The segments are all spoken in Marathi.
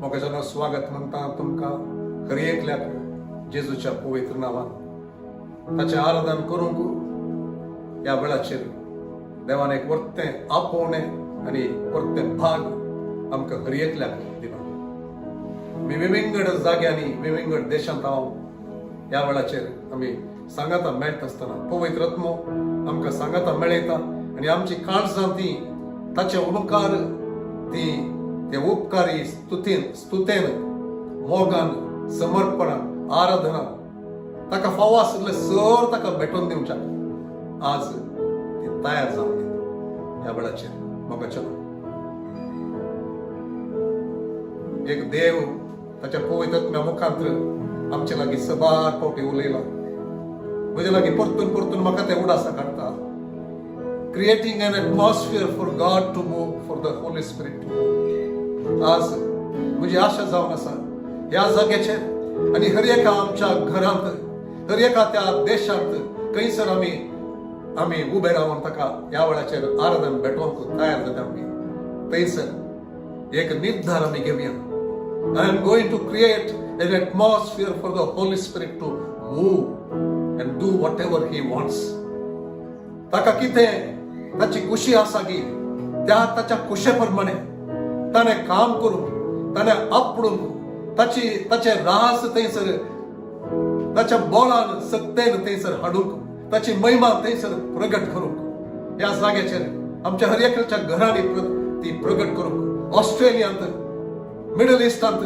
मोगाच्यानं स्वागत म्हणता तुमकां खरी एकल्याक जेजूच्या पवित्र नांवान ताचें आराधन करूंक ह्या वेळाचेर देवान एक वर्तें आपोवणें आनी वर्तें भाग आमकां खरी एकल्याक दिला. आमी विविंगड जाग्यांनी विविंगड देशांत हांव ह्या वेळाचेर आमी सांगाता मेळटा आसतना पवित्र आत्मो आमकां सांगाता मेळयता आनी आमची काळजां ती ताचे उपकार ते उपकारी स्तुतेन मोगान समर्पणान आराधनान ताका फावो आशिल्ले सर ताका भेटोवन दिवच्याक आज ती तयार जावन ह्या वेळाचेर मोगाच्या एक देव ताच्या पवित्र मुखांतर आमचे लागीं सबार फावटी उलयला. म्हजे लागीं परतून परतून म्हाका ते उडासा काडटा. Creating an atmosphere for God to move, for the Holy Spirit to move. आज म्हजी आशा जावन आसा ह्या जाग्याचेर आनी हर एका आमच्या घरांत हर एका त्या देशांत खंयसर आमी उबे रावन ताका ह्या वेळाचेर आराधन भेटोवंक तयार जाता. आमी थंयसर एक निर्धार आमी घेवया. I am going to create an atmosphere for the Holy Spirit to move and do whatever He wants. ताका कितें ताची खुशी आसा की त्या ताच्या खुशे प्रमाणे ताणें काम करून ताणें आपडून ताचे रास थंयसर ताच्या बोलान सत्तेन थंयसर हाडूंक ताची महिमा थंयसर प्रगट करूंक ह्या जाग्याचेर आमच्या हर एकच्या घरांनी ती प्रगट करूंक ऑस्ट्रेलियांत मिडल इस्टांत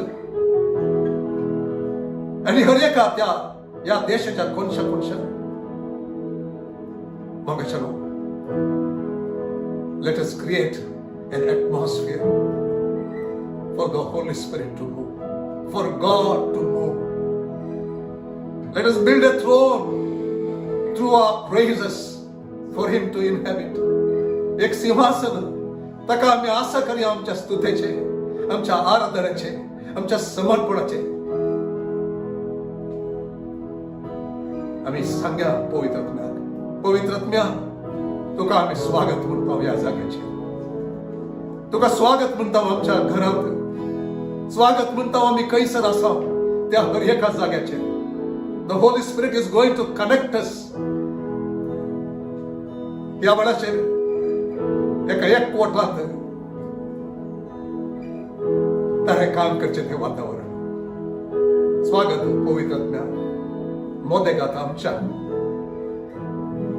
आनी हर एका त्या ह्या देशाच्या कोणशा मोगाच्यानो let us create an atmosphere for the Holy Spirit to move, for God to move. Let us build a throne through our praises for Him to inhabit. एक सिंहासन ताका आमी आशा करया आमच्या स्तुतेचे, आमच्या आराधनेचे, आमच्या समर्पणाचे. आमी सांगया पवित्र आत्म्या तुका आमी स्वागत म्हणटा ह्या जाग्याचेर. तुका स्वागत म्हणटा आमच्या घरांत, स्वागत म्हणटा आमी खंयसर आसा त्या हर एका जाग्याचेर. The Holy spirit is going to connect us ह्या वेळाचेर एका एकवटांत ताणें काम करचें तें वातावरण. स्वागत पवित्र आत्म्या मोदेगात आमच्या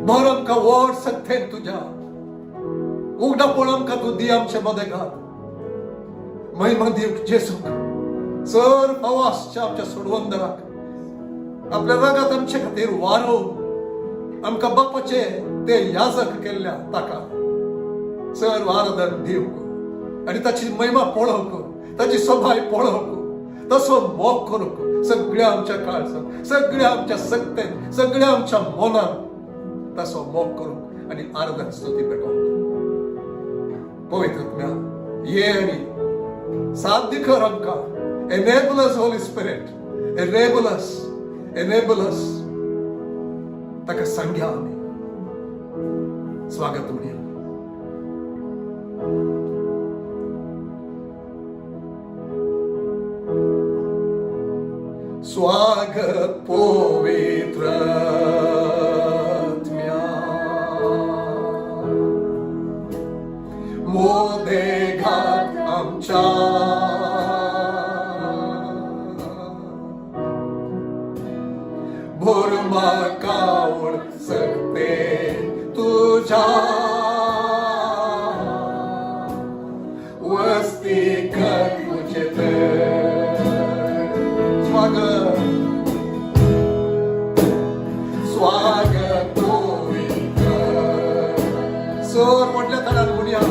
भर आमकां व्हड सत्तेन तुज्या उगडापण आमकां तूं दी आमच्या मोदेगात. महिमा दिवंक जेजूक सर फावो आसच्या आमच्या सोडवंदराक आपल्या रगात आमचे खातीर वारोवन आमकां बापाचे ते याजक केल्ल्या ताका सर आराधन दिवंक आनी ताची महिमा पळोवंक ताची सोबाय पळोवंक तसो मोग करूंक सगळ्या आमच्या काळजांत सगळ्या आमच्या सत्तेन सगळ्या आमच्या मनान तसो मोग करूंक आनी आराधन स्तुती भेटोवंक पवित्र आत्म्या ये आनी साध्य कर आमकां. enable us Holy Spirit, enable us ताका सांगया आमी स्वागत म्हणया. स्वागत पवित्र मोदेगात आमच्या भोरमाकावळ सकते तुझ्या वस्ती कर तुझे स्वागत पवित्र सर म्हटल्या तडार म्हणया.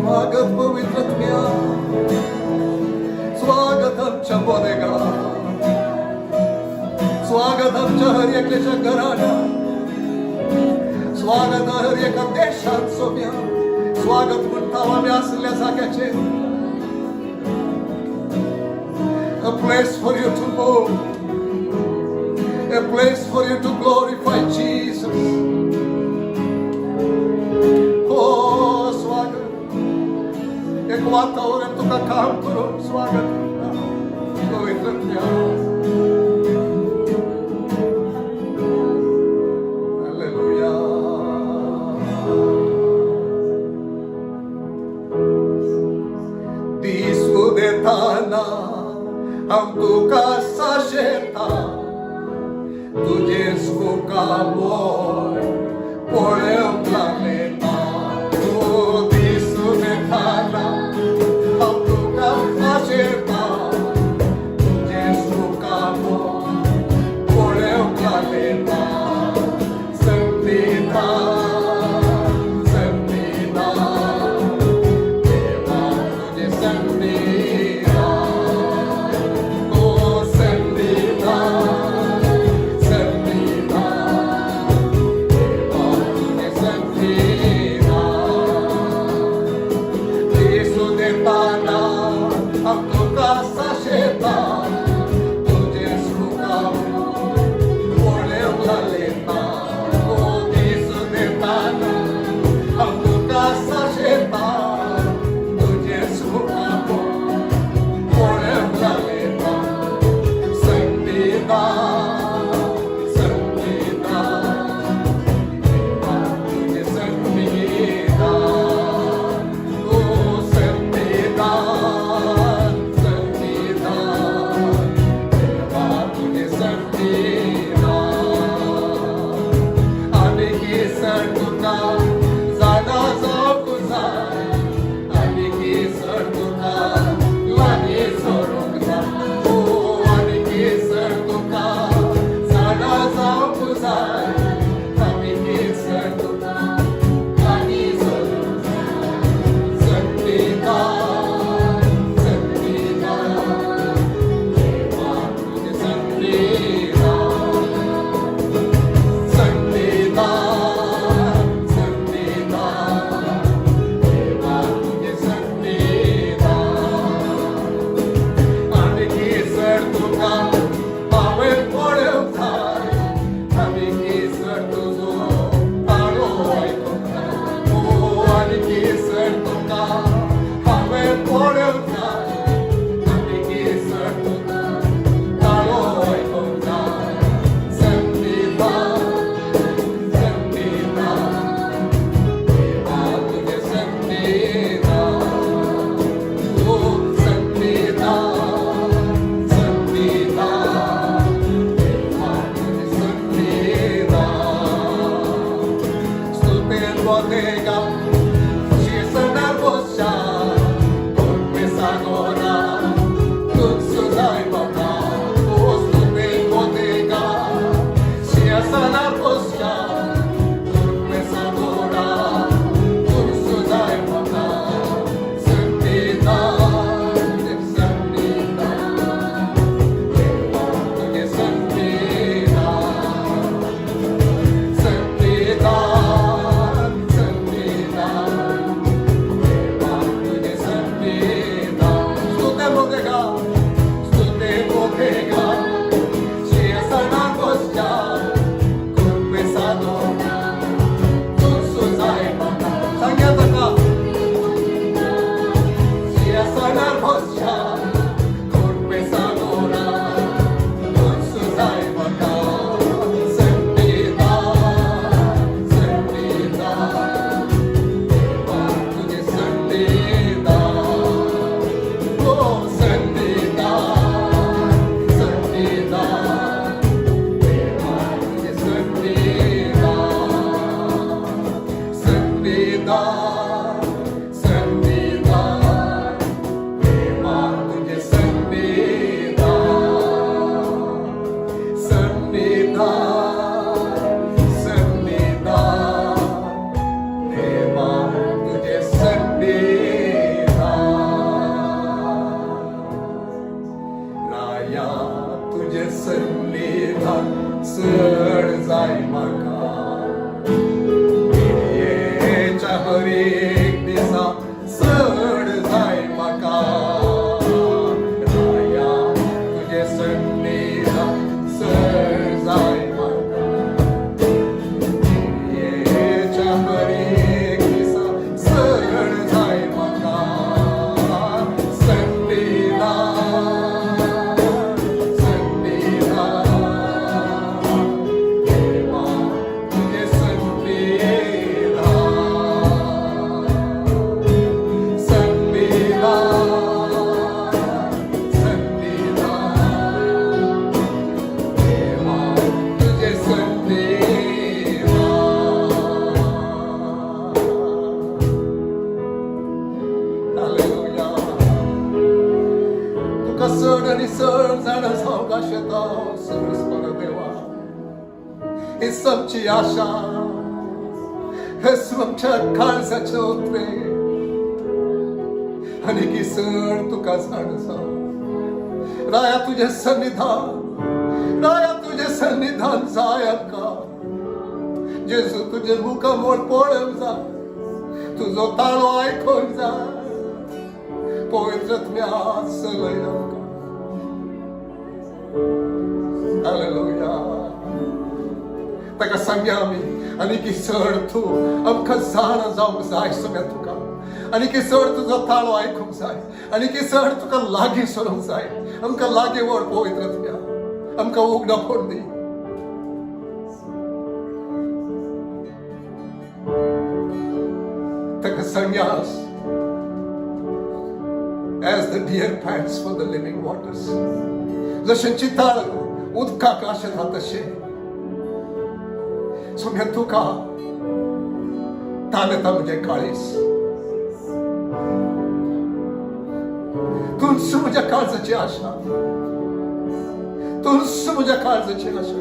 स्वागत पवित्रत्म्या, स्वागत आमच्या बोदेगाव, स्वागत आमच्या हर एकेच्या घराण्यात, स्वागत हर एका देशात सोम्या, स्वागत म्हणता आम्ही असल्या जाग्याचे. A place for you to move, a place for you to glorify Jesus. Oh, स्वागत, एक वातावरण तुका काम करून स्वागत पवित्रत्म्या. हालेलुया. दिसू देताना हम तुका साशेता, तुझे सुखामोय पळेव लागलेता. तू दिसून येताना हम तुका साशेता, तुझे सुखामोय पळेव लागलेता. संगीता संगीता देवा तुझे संगीता. चढ जाय म्हाका राया तुझे संन्निधान चढ जाय म्हाका येच्या बरी एक दिसा चढ जाय म्हाका संन्निधान देवा तुझे चढ आणि चढ जाणं सावकाश येता सगळं बरं देवा हीच आमची आशा हेच आमच्या काळजाचे उतरे आणि की सण तुका जाणसा राया तुझे सन्निधान जाय का जेजू तुझे मुखामोड पळोवंक जा तुझो ताळो आयकोंक जा पवित्रत्म्या चलय आमकां हालेलुया ताका सांगया आमी आनी की चड तूं आमकां जाण जावंक जाय सगळ्या तुका आनी की चड तुजो ताळो आयकूंक जाय आनी की चड तुका लागीं सरूंक जाय आमकां लागीं व्हर पवित्रत्म्या आमकां उगडापण दी ताका सांगयास as the deer pants for the living waters जशें चिताळ उदकाक आशेता तशें सोम्या तुका ताण येता म्हजें काळीज तूंच म्हज्या काळजाची आशा तूंच म्हज्या काळजाची आशा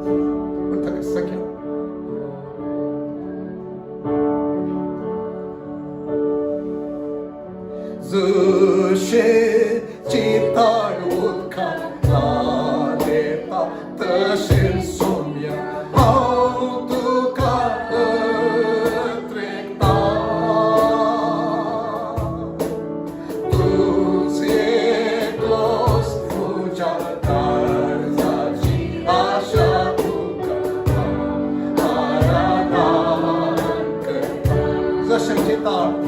पूण ताका सांगया जशे चिताळ उदकाक देता तशें सोम्या हांव तुका अत्रेकता तूंच एकलोच तुज्या काळजाची आशा तुका आराधन करता जशें चिताळ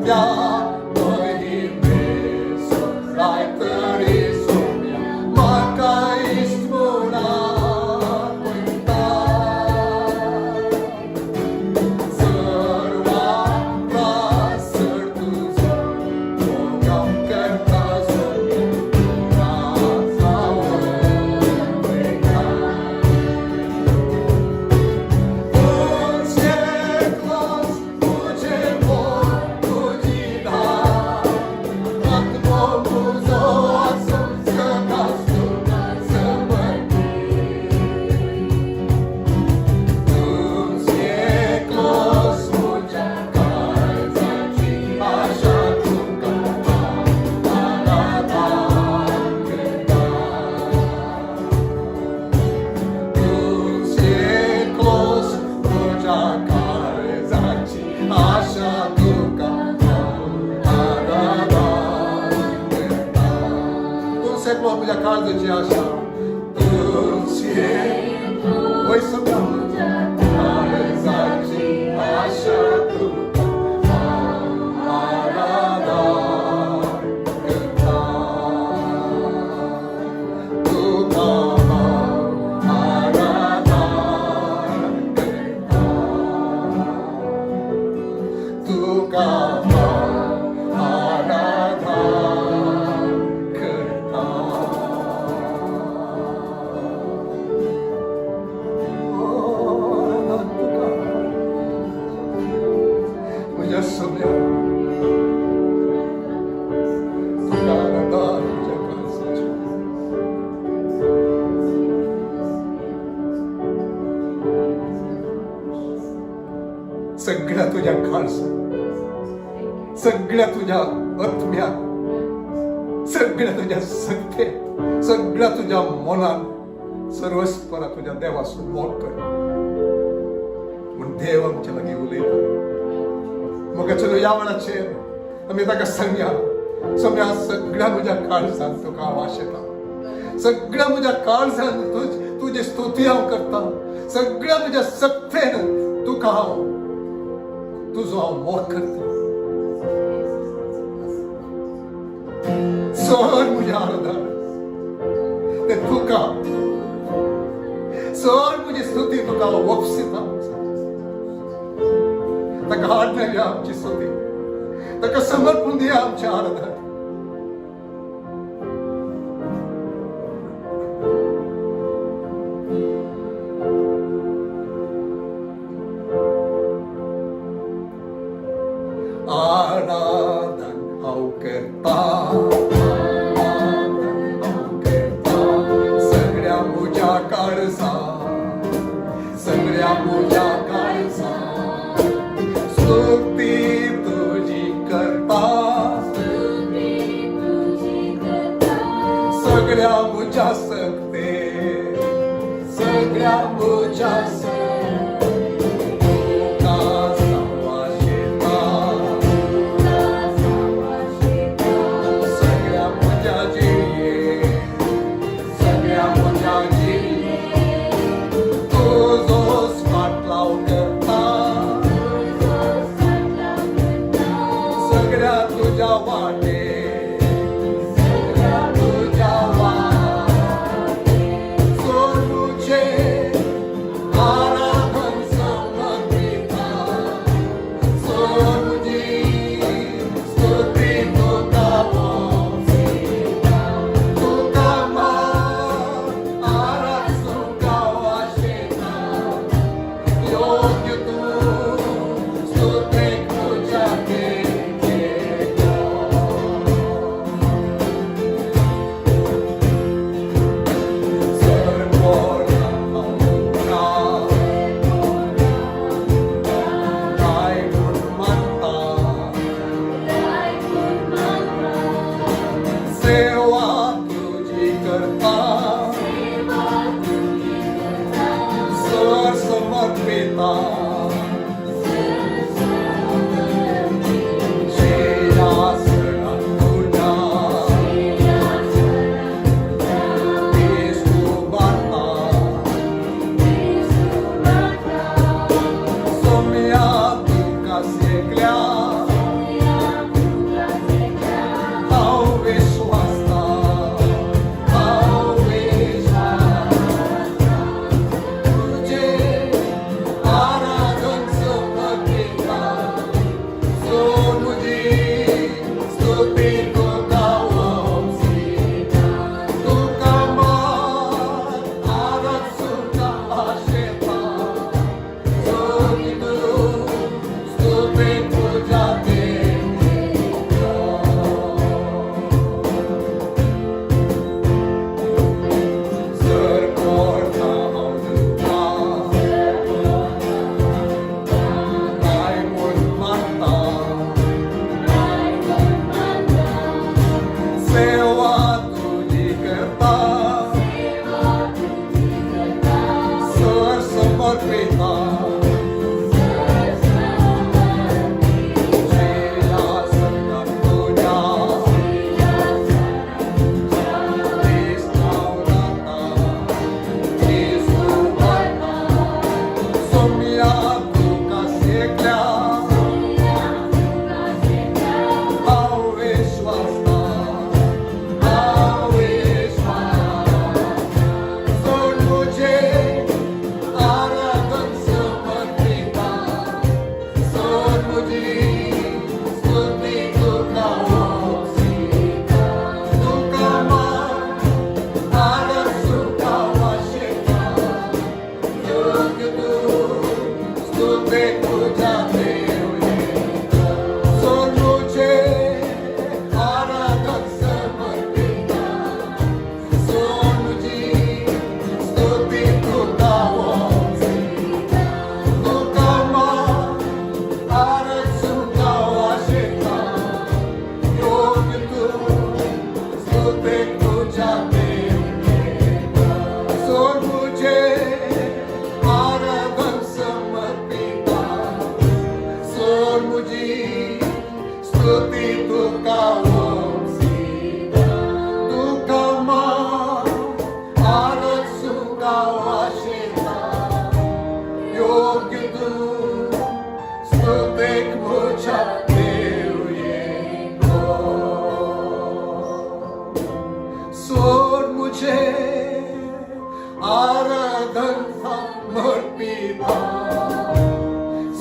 द्या दोन्ही बेसून राय तरी सोम्या माका इस्मुना पडटा सर्वा त्रासड तुझो मोगाम करता सोम्या राजावर बेटा तुझ्या काळजाची आशा तुझे वय सगळा काळजाची आशा तुका आराधना करता तुका आराधना करता तुका सगळ्या तुझ्या काळजात सगळ्या तुझ्या आत्म्यात सगळ्या तुझ्या सत्तेत सगळ्या तुझ्या मनात सर्वस्परा तुझ्या देवासून मोल कर म्हणून देव आमच्या लागी उलयता मग चलो या वेळाचेर आमी ताका सांगया सम्या सगळ्या म्हज्या काळजांत तुका आवाज येता सगळ्या म्हज्या काळजांत तुजी स्तुती हांव करता सगळ्या म्हज्या सत्तेन तुका हांव तुझो हांव मोग करता सोड म्हज्या आराधना ते तुका सोड म्हजी स्तुती तुका वपसिता ताका हाड मेळया आमची स्तुती ताका समर्पण दिया आमच्या आराधना आराधन हांव करता सगळ्या म्हज्या काळजांत सगळ्या म्हज्या काळजांत स्तुती तुजी करता सगळ्या म्हज्या सक्ते सगळ्या म्हज्या स्तुती तुका वंसिता तुका मान आनंद सुका वाशिता योग्य तू स्तुतेक मुझा देव येको सोड मुझे आराधन समर्पिता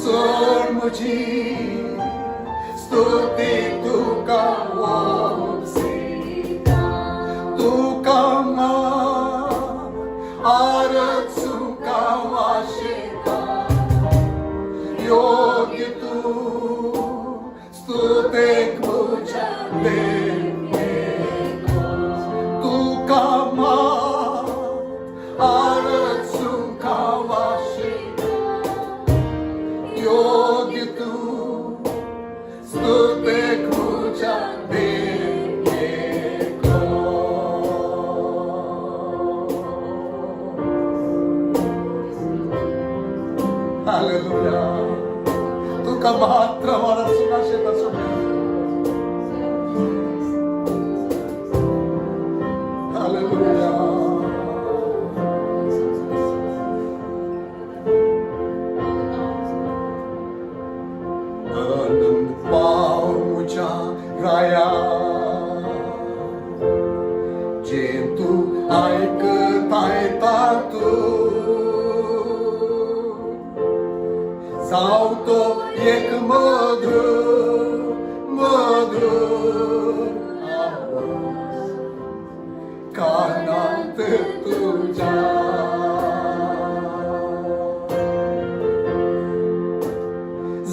सोड मुझी स्तुति तुका वंसिता तुका मान आराध सुका वाशिता योग्य तू स्तुतेक मुझा देव येको तुका मान आराध सुका वाशिता योग्य तू स्तुतेक मुझा देव येको हालेलुया तुका मात्र मला सुनाशेता सुना हालेलुया आनंद पाव मुझा राया जे तू ऐकताय तू जावतो एक मधुर मधुर आवाज कानात तुझ्या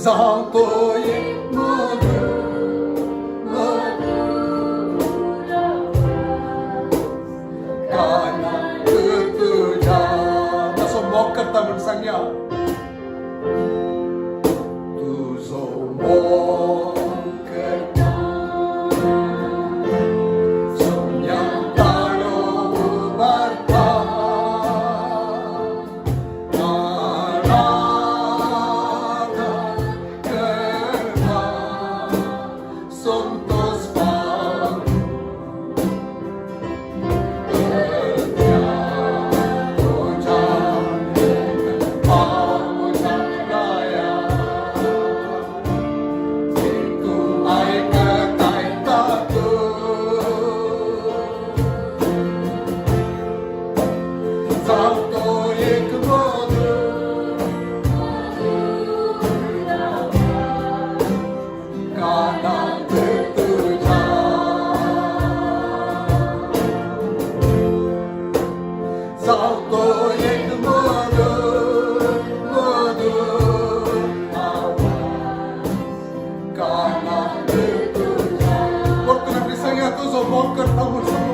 जावतो एक मधुर मधुर आवाज कानात तुझ्या असं मॉक करता म्हणून सांगया तुझो मॉक करता सोन्याताळो उबारता आराधन करता संतोष पाव तुझ्या पावसा राया तू ऐकताय तू जातो एक मधुर कानात तुझ्या जातो एक मधुर मधुर आवाज कानात तुझ्या वरतून आपली सगळ्या तुझं मॉक करता म्हणून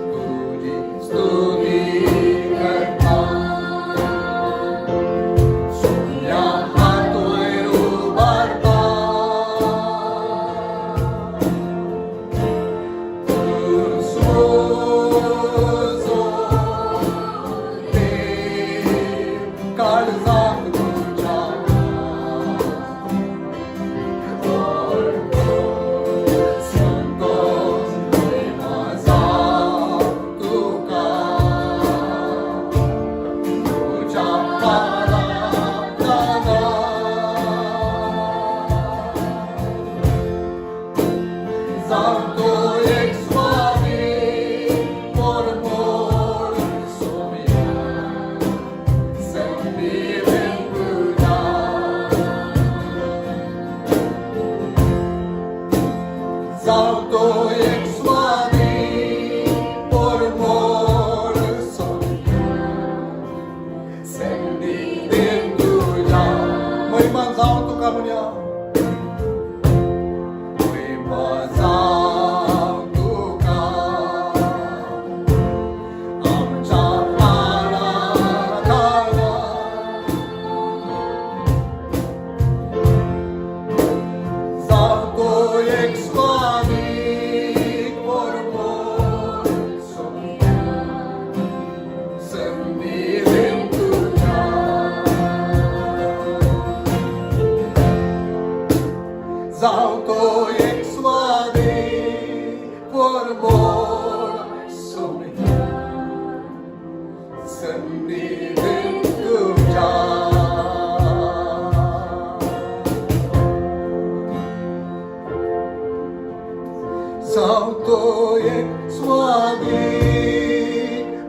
तुझी स्तुती करता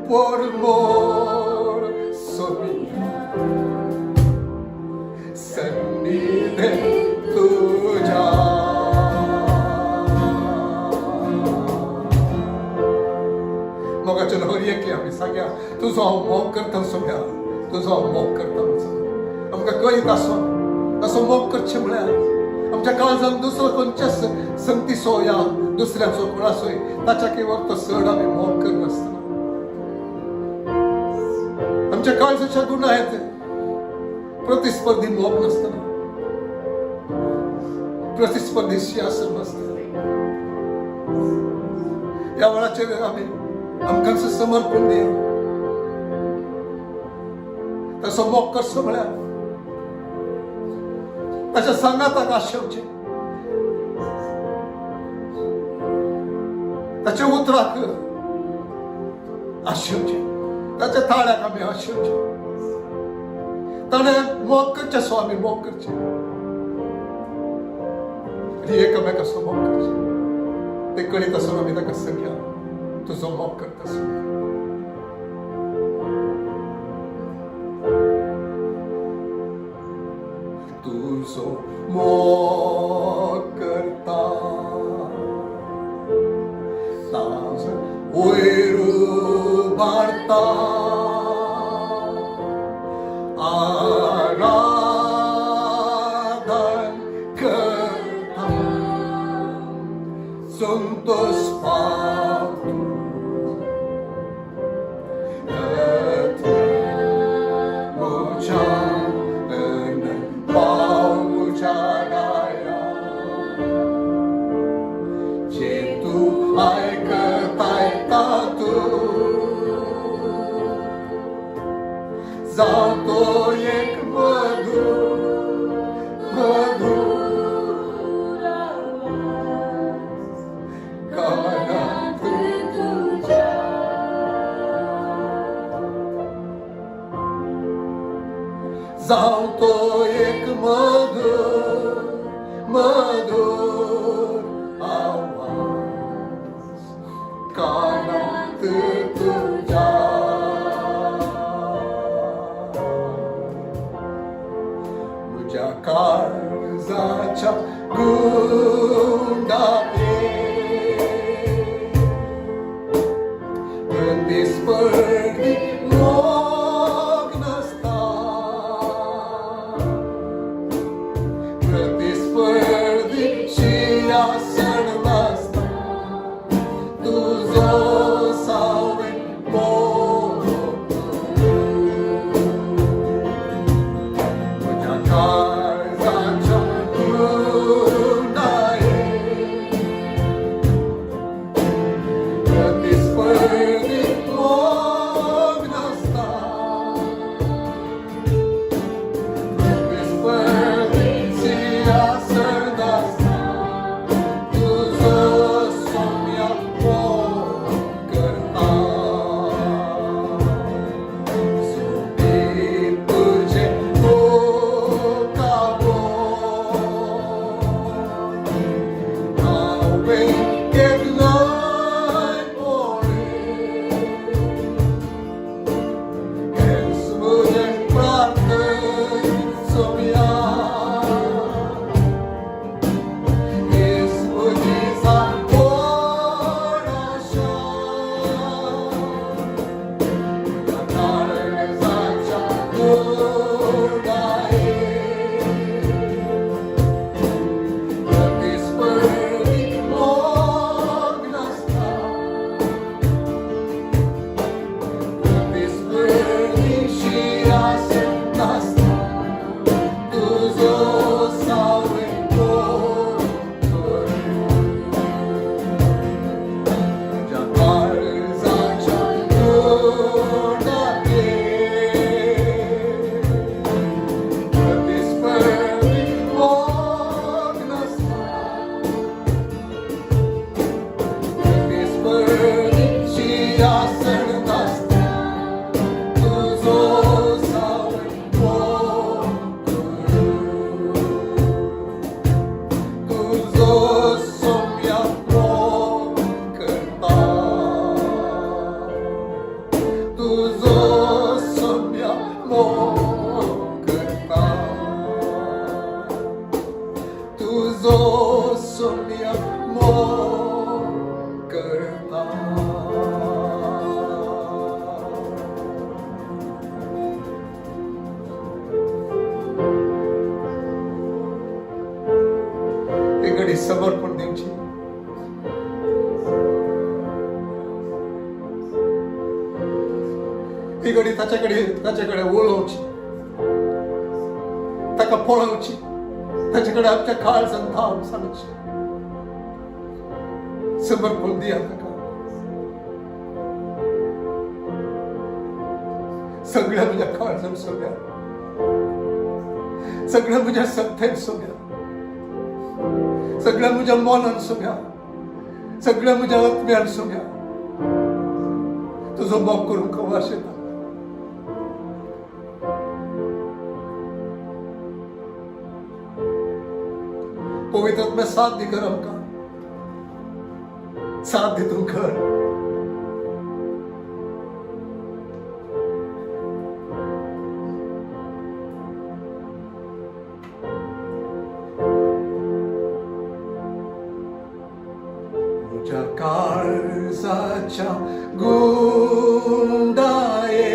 por mor somilia सन्निधे तुझ्या मोगाच्या लहरी की आम्ही सांगया तुझो हांव मोग करता सोम्या तुझो हांव मोग करता आमकां कळीत आसो तसो मोग करचें म्हळ्यार आमच्या काळजांत दुसरो खंयच्या संगतीचो या दुसऱ्याचो कोणाचोय ताच्या केवळ तो चड आमी मोग करनासतना आमच्या काळजाच्या गुन्यांत प्रतिस्पर्धी मोग नसतना प्रतिस्पर्धी सिंहासन नसतना या वेळाचेर आमी आमकां समर्पण दिया तसो मोग करचो म्हळ्यार ताच्या सांगाताक आशेवचें ताच्या उतराक आशेवचें ताच्या ताळ्याक आमी आशेवचें ताणें मोग करचें सो आमी मोग करचें आनी एकामेकाचो मोग करचें ते करीत आसून आमी ताका सांगया तुजो मोग करता तुझो मोग करता ताज वयर वाडटा आराधन करता संतोष पावतो जातो एक मधुर मधुर कानात तुझ्या जातो एक मधुर मधुर आवाज कानात तुझ्या काळजाच्या गुंडाळे प्रतिस्पर्धी मोग नसता प्रतिस्पर्धी सिंहासन नसता तुझो सावे मोग प्रतिस्पर्धी ही घडी त्याच्याकडे ओळखची, ताका पळोवची, त्याच्याकडे आमच्या काळजान धांव सांगची. समर्पण दिया ताका. सगळ्या म्हज्या काळजान सोम्या, सगळ्या म्हज्या सत्तेन सोम्या, सगळ्या म्हज्या मनान सोम्या, सगळ्या म्हज्या आत्म्यान सोम्या, तुजो मोग करूंक वास येता. पवित्र आत्म्या साथ दी कर आमकां, साथ दितून कर. तुझ्या काळजाच्या गुंडाये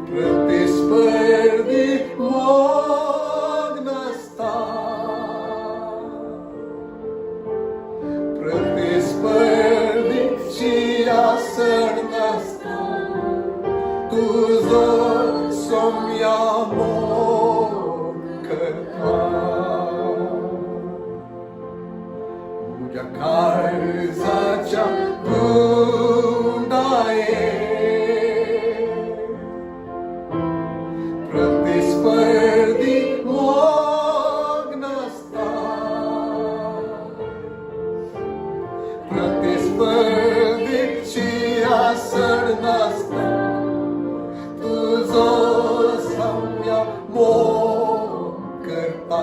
प्रतिस्पर्धी मोग नसता, प्रतिस्पर्धीची आसड नसता, तुझो सौम्या मोग करता. तुझ्या काळजाच्या गुंडाये प्रतिस्पर्धी मोग नसता, प्रतिस्पर्धीची आसड नसता, तुझो सौम्य मोग करता.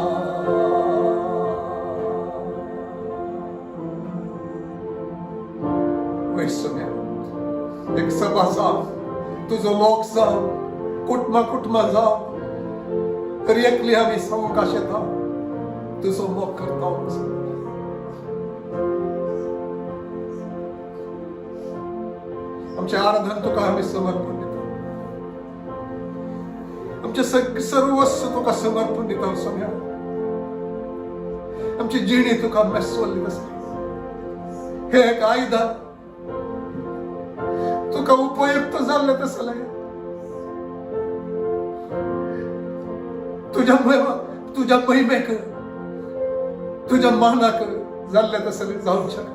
एक सभा जाव, तुझो लोक जाव, कुटुंबा जाव, तरी एकली आम्ही समुखाश येता, तुझो मोग करता. आमचे आराधन तुका आम्ही समर्पण दिता, आमचे सर्वस्व तुका समर्पण दिता. सोम्या आमची जिणी तुका मेसवल्ली आसा. हे एक आयुधा तुका उपयुक्त जाल्ले तसले, तुझ्या महिमेक, तुझ्या मानाक जाल्ले तसले जावंक शकता.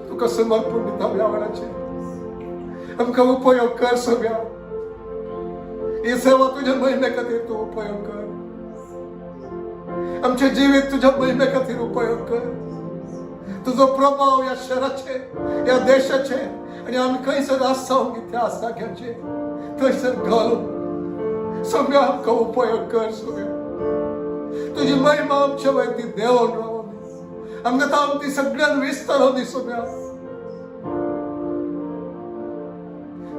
तुका समर्पण दिता ह्या वेळाचे. आमकां उपयोग कर सोम्या. ही सेवा तुझ्या महिमे खातीर तूं उपयोग कर. आमचे जिवीत तुझ्या महिमे खातीर उपयोग कर. तुझो प्रभाव या शहराचे, या देशाचे, आणि आम्ही खंयसर आसाव त्या जाग्याचे थंयसर घालून सोम्या आमकां उपयोग कर. सोम्या तुझी महिमा आमच्या वयती देंवन रावूं दी. आमकां ती सगळ्यान विस्तारूं दी. सोम्या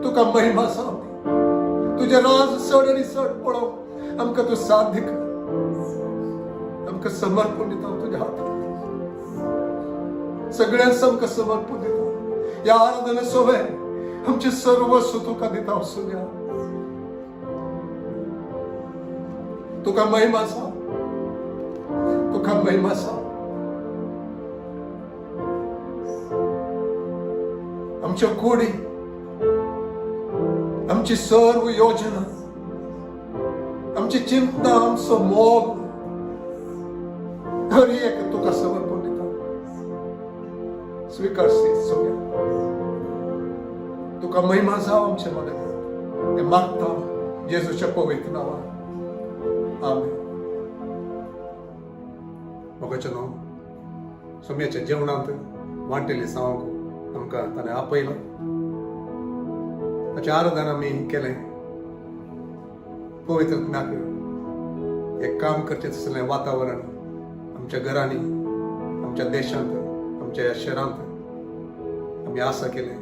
तुका महिमा सांग. तुझे राज चड आनी चड पळोवंक आमकां तूं साथ दी कर. आमकां समर्पण दिता तुज्या हातांत. सगळ्यांक आमकां समर्पण दिता. या आराधने सोबे आमचे सर्वस्व तुका दिता. सोम्या तुका महिमा सांग, तुका महिमा सांग. आमच्या कोडी, आमची सर्व योजना, आमची चिंता, आमचो मोग हर एक तुका समर्पण दिता. स्वीकार सोम्या. तुका महिमा जाव आमच्या मध्ये. हे मागता जेजूच्या पवित्र नावान. आमेन. मोगाचें न्हू, सोम्याच्या जेवणांत वांटेली सांगूंक आमकां ताणें आपयलो. ताचें आराधन आमी केलें. पवित्र आत्म्याक एक काम करचें तसलें वातावरण आमच्या घरांनी, आमच्या देशांत, आमच्या ह्या शहरांत आमी आसा केलें.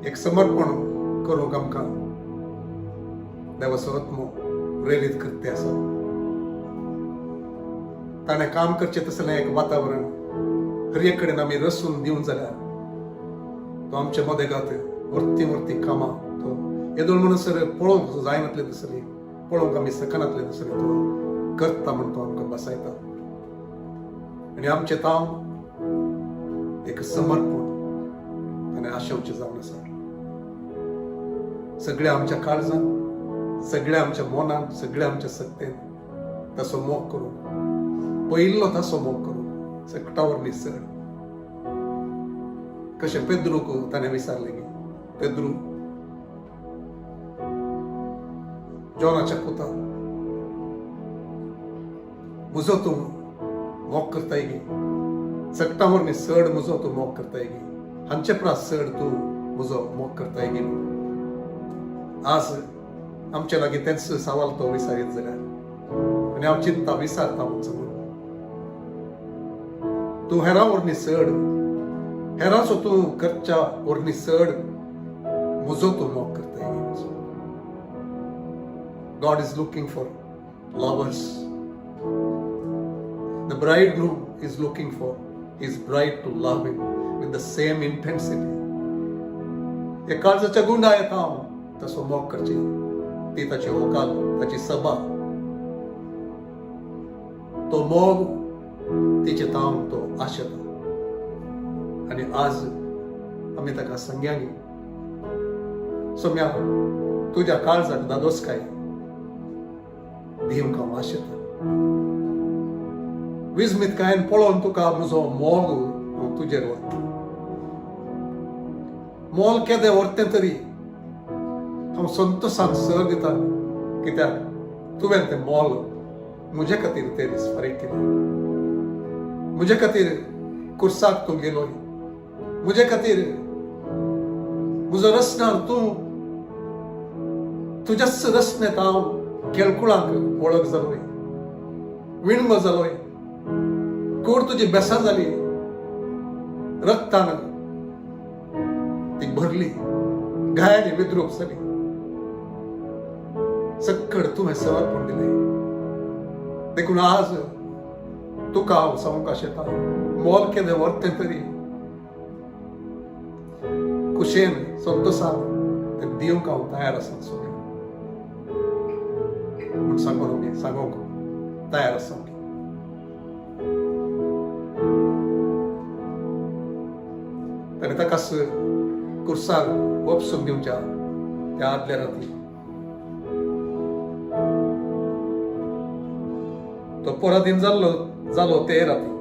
एक समर्पण करूंक आमकां देवाचो आत्मो प्रेरीत करते आसा. ताणें काम करचें तसलें एक वातावरण हर एक कडेन आमी रसून दिवंक जाल्यार तो आमच्या मदेगांत वर्ती कामां तो येदोळ म्हणसर पळोवंक जायनातले तसली, पळोवंक आमी सकनातले तसली तो करता म्हण तो आमकां बसयता. आणि आमचे ताम एक समर्पण आणि आशेवचे जावन आसा. सगळ्या आमच्या काळजान, सगळ्या आमच्या मोनान, सगळ्या आमच्या सत्तेन तसो मोग करून, पयिल्लो तसो मोग करून सकटावर निसळ. कशें पेद्रूक ताणें विचारलें की पेद्रू जॉनाच्या पुता म्हजो तूं मोग करताय गे, सकटावर निसळ म्हजो तूं मोग करताय गे, हांचे प्रास चड तूं म्हजो मोग करताय गे. आज आमचे लागीं तेच सवाल तो विचारीत जाल्यार आनी हांव चिंतता विचारता म्हणचो म्हणून, तूं हेरां वरवीं चड, हेरांचो तूं करच्या वरवीं चड म्हजो तूं मोग करताय गे. God is looking for lovers. The bridegroom is looking for his bride to love him with the same intensity. हे काळजाच्या गुंडा येता तसो मोग करची, ती ताची होकाल, ताची सभा, तो मोग, तिचे ताम, तो आशेता. आणि आज आम्ही ताका संग्यांनी सोम्या तुझ्या काळजाक दादोसकाय दिवंक हांव आशेता. विस्मितकायेन पळोवन तुका म्हजो मोग हांव तुजेर व्हरता. मोल केदें व्हरतें तरी हांव संतोशान सर दिता, कित्याक तुवें तें मोल म्हजे खातीर ते दीस फारीक केलें. म्हजे खातीर कुर्साक तूं गेलोय, म्हजे खातीर म्हजो रचणार तूं, तुज्याच रचनेत हांव केळकुळांक वळख जालोय, विणगो जालोय, कूड तुजी बेसां जाली, रक्तान ती भरली, गायांनी विद्रूप जाली, सक्कड तुवें समर्पण दिलें. देखून आज तुका हांव सांगूंक शेता, मोल केदें व्हरतें तरी कुशेन, संतोशान तें दिवंक हांव तयार आसा. सोन्या म्हूण सांगूंक तयार आसा. ताणें ताकाच कुर्साक वपसून दिवच्या त्या आदल्या राती तो पराधीन जालो ते राती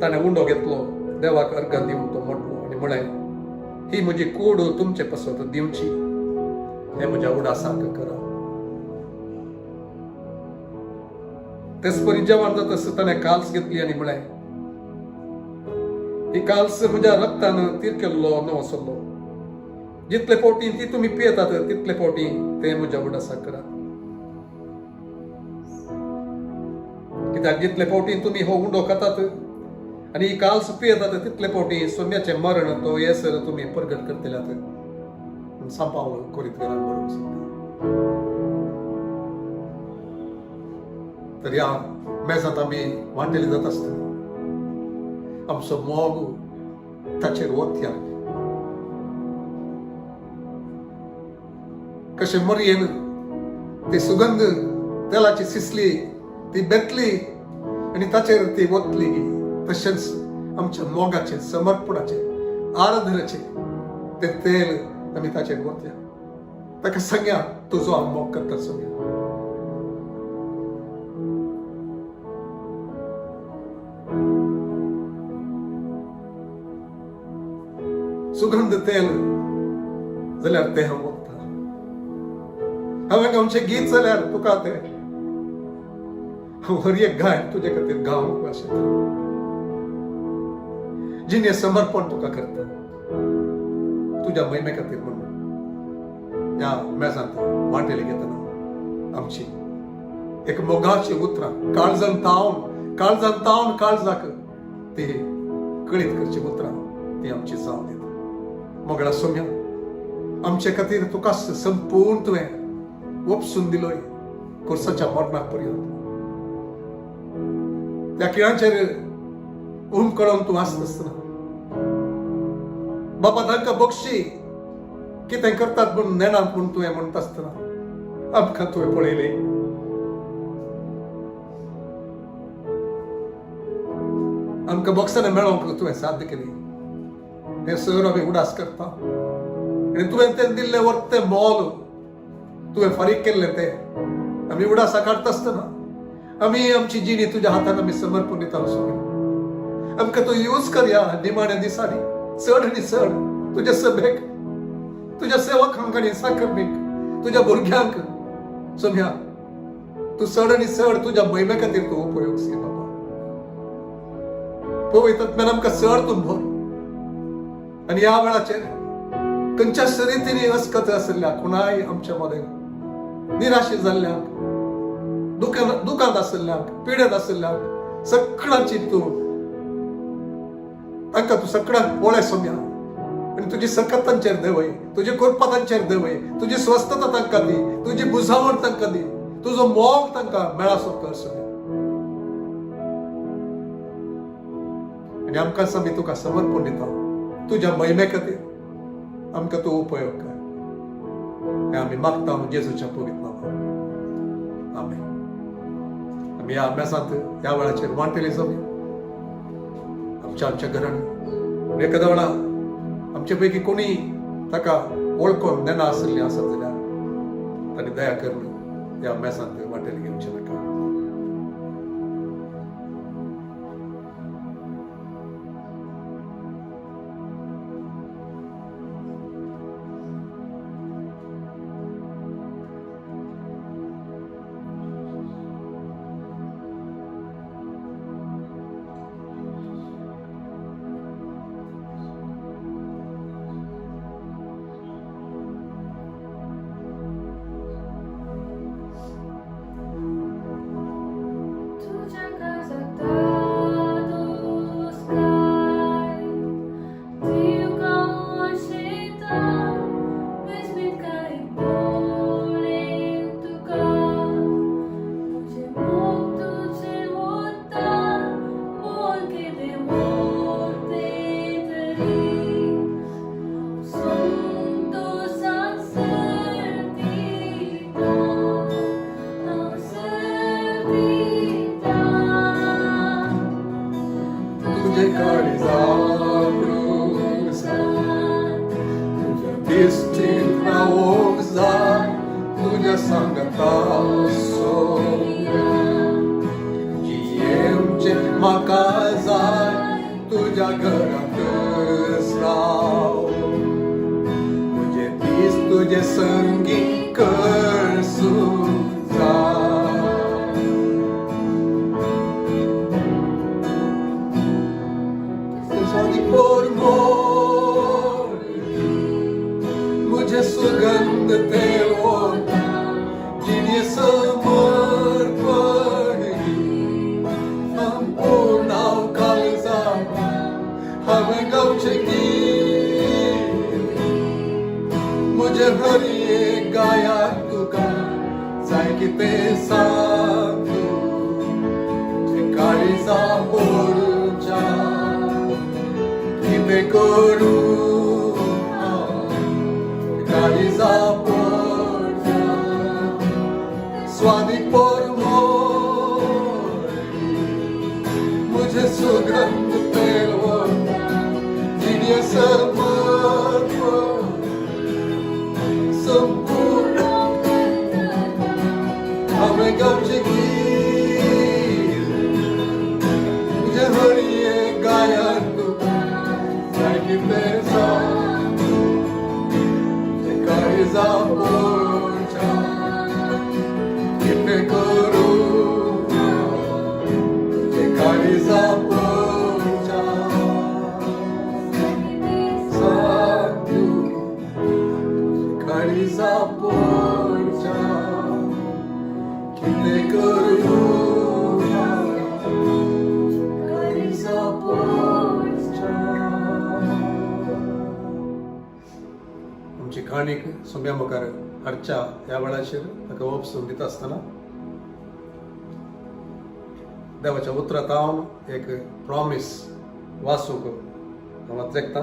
ताणें उंडो घेतलो, देवाक अर्घ दिवन तो मोडलो आनी म्हळें, ही म्हजी कूड तुमचे पासत दिवची, हे म्हज्या उडासाक करा. तेच परी जेवण जातस ताणें काल्स घेतली आनी म्हळें, ही काल्स म्हज्या रक्तान तिरकेल्लो नवो सल्लो, जितले पोटी ती तुमी पियेतात तितले पोटी ते म्हज्या उडासाक करा. कित्याक जितले पोटी तुमी हो उंडो खातात आनी ही काल्स पियेतात तितले पोटी सोन्याचें मरण तो येसर तुमी परगट करतल्यात. सांपावलो करीत गेला बरोबर सांगता. तर ह्या मेजांत आमी वांटेली जाता आसतना आमचो मोग ताचेर वतया. कशें मरयेन ती सुगंध तेलाची सिसली ती बेतली आनी ताचेर ती वतली, तशेंच आमच्या मोगाचें, समर्पणाचें, आराधनाचें तें तेल आमी ताचेर वतया. ताका सांगया तुजो हांव मोग करता. सांगया सुगंध तेल जाल्यार तें हांव वखता. हांवें आमचें गीत जाल्यार तुका तें हांव हर एक गायन तुजे खातीर गावंक आशेता. जिने समर्पण तुका करता तुज्या महिमे खातीर म्हणून ह्या मेजांत वांटेली घेतना आमची एक मोगाची उतरां काळजान तावन काळजाक ती कळीत करची उतरां ती आमची जावन दिता. मोगळा सोम्या आमचे खातीर तुकाच संपूर्ण तुवें वपसून दिलोय कुर्साच्या मरणाक पर्यंत. त्या किळांचेर कळोवन तूं आसता आसतना बाबा तांकां बक्षी कितें करतात म्हूण नेणात म्हूण तुवें म्हणटा आसतना आमकां तुवें पळयलें. आमकां बॉक्सांनी मेळोवंक तुवें साध्य केली. हे सर आमी उडास करता आनी तुवें तें दिल्लें वर्तें मोल तुवें फारीक केल्लें तें आमी उडासा काडटा आसतना आमी आमची जिणी तुज्या हातान आमी समर्पण दिता. स्वामी आमकां तूं यूज करया निमाण्या दिसांनी चड आनी चड तुज्या सभेक, तुज्या सेवकांक आनी साकर्मीक, तुज्या भुरग्यांक सोम्या तूं चड आनी चड तुज्या महिमे खातीर तूं उपयोग सी बाबा. पवित्र आत्म्यान आमकां चड तूं भर आनी ह्या वेळाचेर खंयच्याच रितींनी अस्कत आशिल्ल्या कोणाय आमच्या मदें निराशे जाल्ल्यांक, दुखांत आशिल्ल्यांक, पिडेंत आशिल्ल्यांक सगळ्यांची तूं तांकां तूं सगळ्यांक पळय सोम्या आनी तुजी सकत तांचेर देवय, तुजी कृपा तांचेर देवय, तुजी स्वस्थता तांकां दी, तुजी बुजावण तांकां दी, तुजो मोग तांकां मेळासो कर सोम्या. आनी आमकां आमी तुका समर्पण दिता तुज्या महिमे खातीर आमकां तूं उपयोग कर. हें आमी मागता जेजूच्या पवित्र नांवान आमेन. आमी ह्या अभ्यासांत ह्या वेळाचेर वांटेली सोम्या आमच्या घरान एखाद्या वेळा आमचे पैकी कोणी ताका वळखून नेना आशिल्ली आसत जाल्यार ताणी दया करून ह्या अभ्यासांत वांटेली घेवचें नाका. Tuja sangata soya Jiemche makazai Tuja घरात राव तुझे तीस तुझे संगी कर सुजा तुझी por mor मुझे सुगंध तेवता जिन्हें समर्पण हम पूर्ण कालजा हमें गवचे की मुझे हरिये गाया तुका जाय की ते सांगू जे काळीजा बोलच्या किते करू काळीजा बोलच्या स्वामी por mor मुझे सुगंध तेलवता जिन्हें समर्पण संपूर्ण हमें गवचे की मुझे हरिये गाया तुका जाय की ते सांगू जे काळीजा बोलच्या किते करू जे काळीजा बोलच्या सांगू जे काळीजा बोलच्या किते करू काळीजा बोलच्या. आमची काणीक सोम्या मुखार हाडच्या ह्या वेळाचेर ताका ओपसून दिता आसतना देवाच्या उतरांत हांव एक प्रॉमिस वाचूंक हांव तेकता.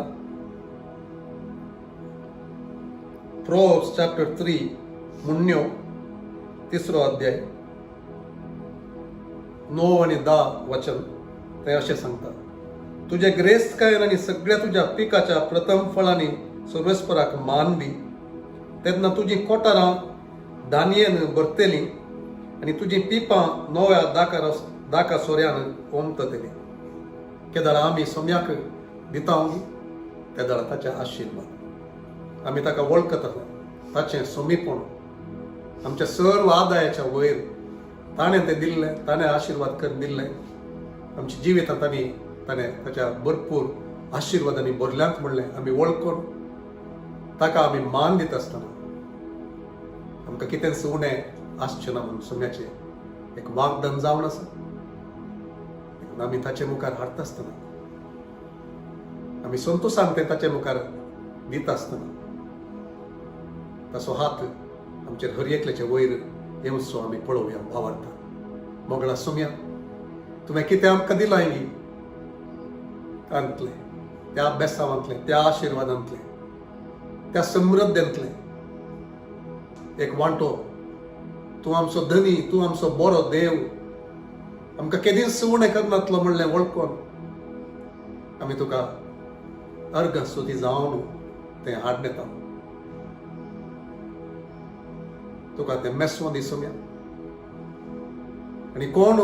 Proverbs chapter 3 मुन्यो 3रो अध्याय 9 आणि 10 वचन ते अशें सांगता. तुझे ग्रेस्त कायन आनी सगळ्या तुझ्या पिकाच्या प्रथम फळांनी सर्वेस्पराक मान दी. तेन्ना तुजी कोठारां धान्येन भरतलीं आनी तुजी पिपां नव्या दाका सोऱ्यान ओमततलीं. केदार आमी सोम्याक दिता त्या दाळ ताचे आशिर्वाद. आमी ताका वळखता ताचें सोमीपण आमच्या सर्व आदायाच्या वयर ताणें तें दिल्लें, ताणें आशिर्वाद करून दिल्लें. आमच्या जिवितांत ताणें ताच्या भरपूर आशिर्वादांनी भरल्यांत म्हणलें आमी वळखून ताका आमी मान दिता आसतना आमकां कितेंच उणें आसचें ना म्हणून सोम्याचें एक वाग्दान जावन आसा. आमी ताचे मुखार हाडटा आसतना आमी संतोशान तें ताचे मुखार दिता आसतना ताचो हात आमचेर हर एकल्याचे वयर येवचो आमी पळोवया भावार्था. मोगळा सोम्या, तुवें कितें आमकां दिलां अंतलें, त्या अभ्यासांतलें, त्या आशिर्वादांतलें, त्या समृद्धेंतलें एक वांटो. तूं आमचो धनी, तूं आमचो बरो देव. आमकां केदींच उणें करनातलो म्हणलें वळखून आमी तुका अर्घ स्तुती जावन तें हाड येता. तुका तें मेस्वों दी सोम्या. आनी कोण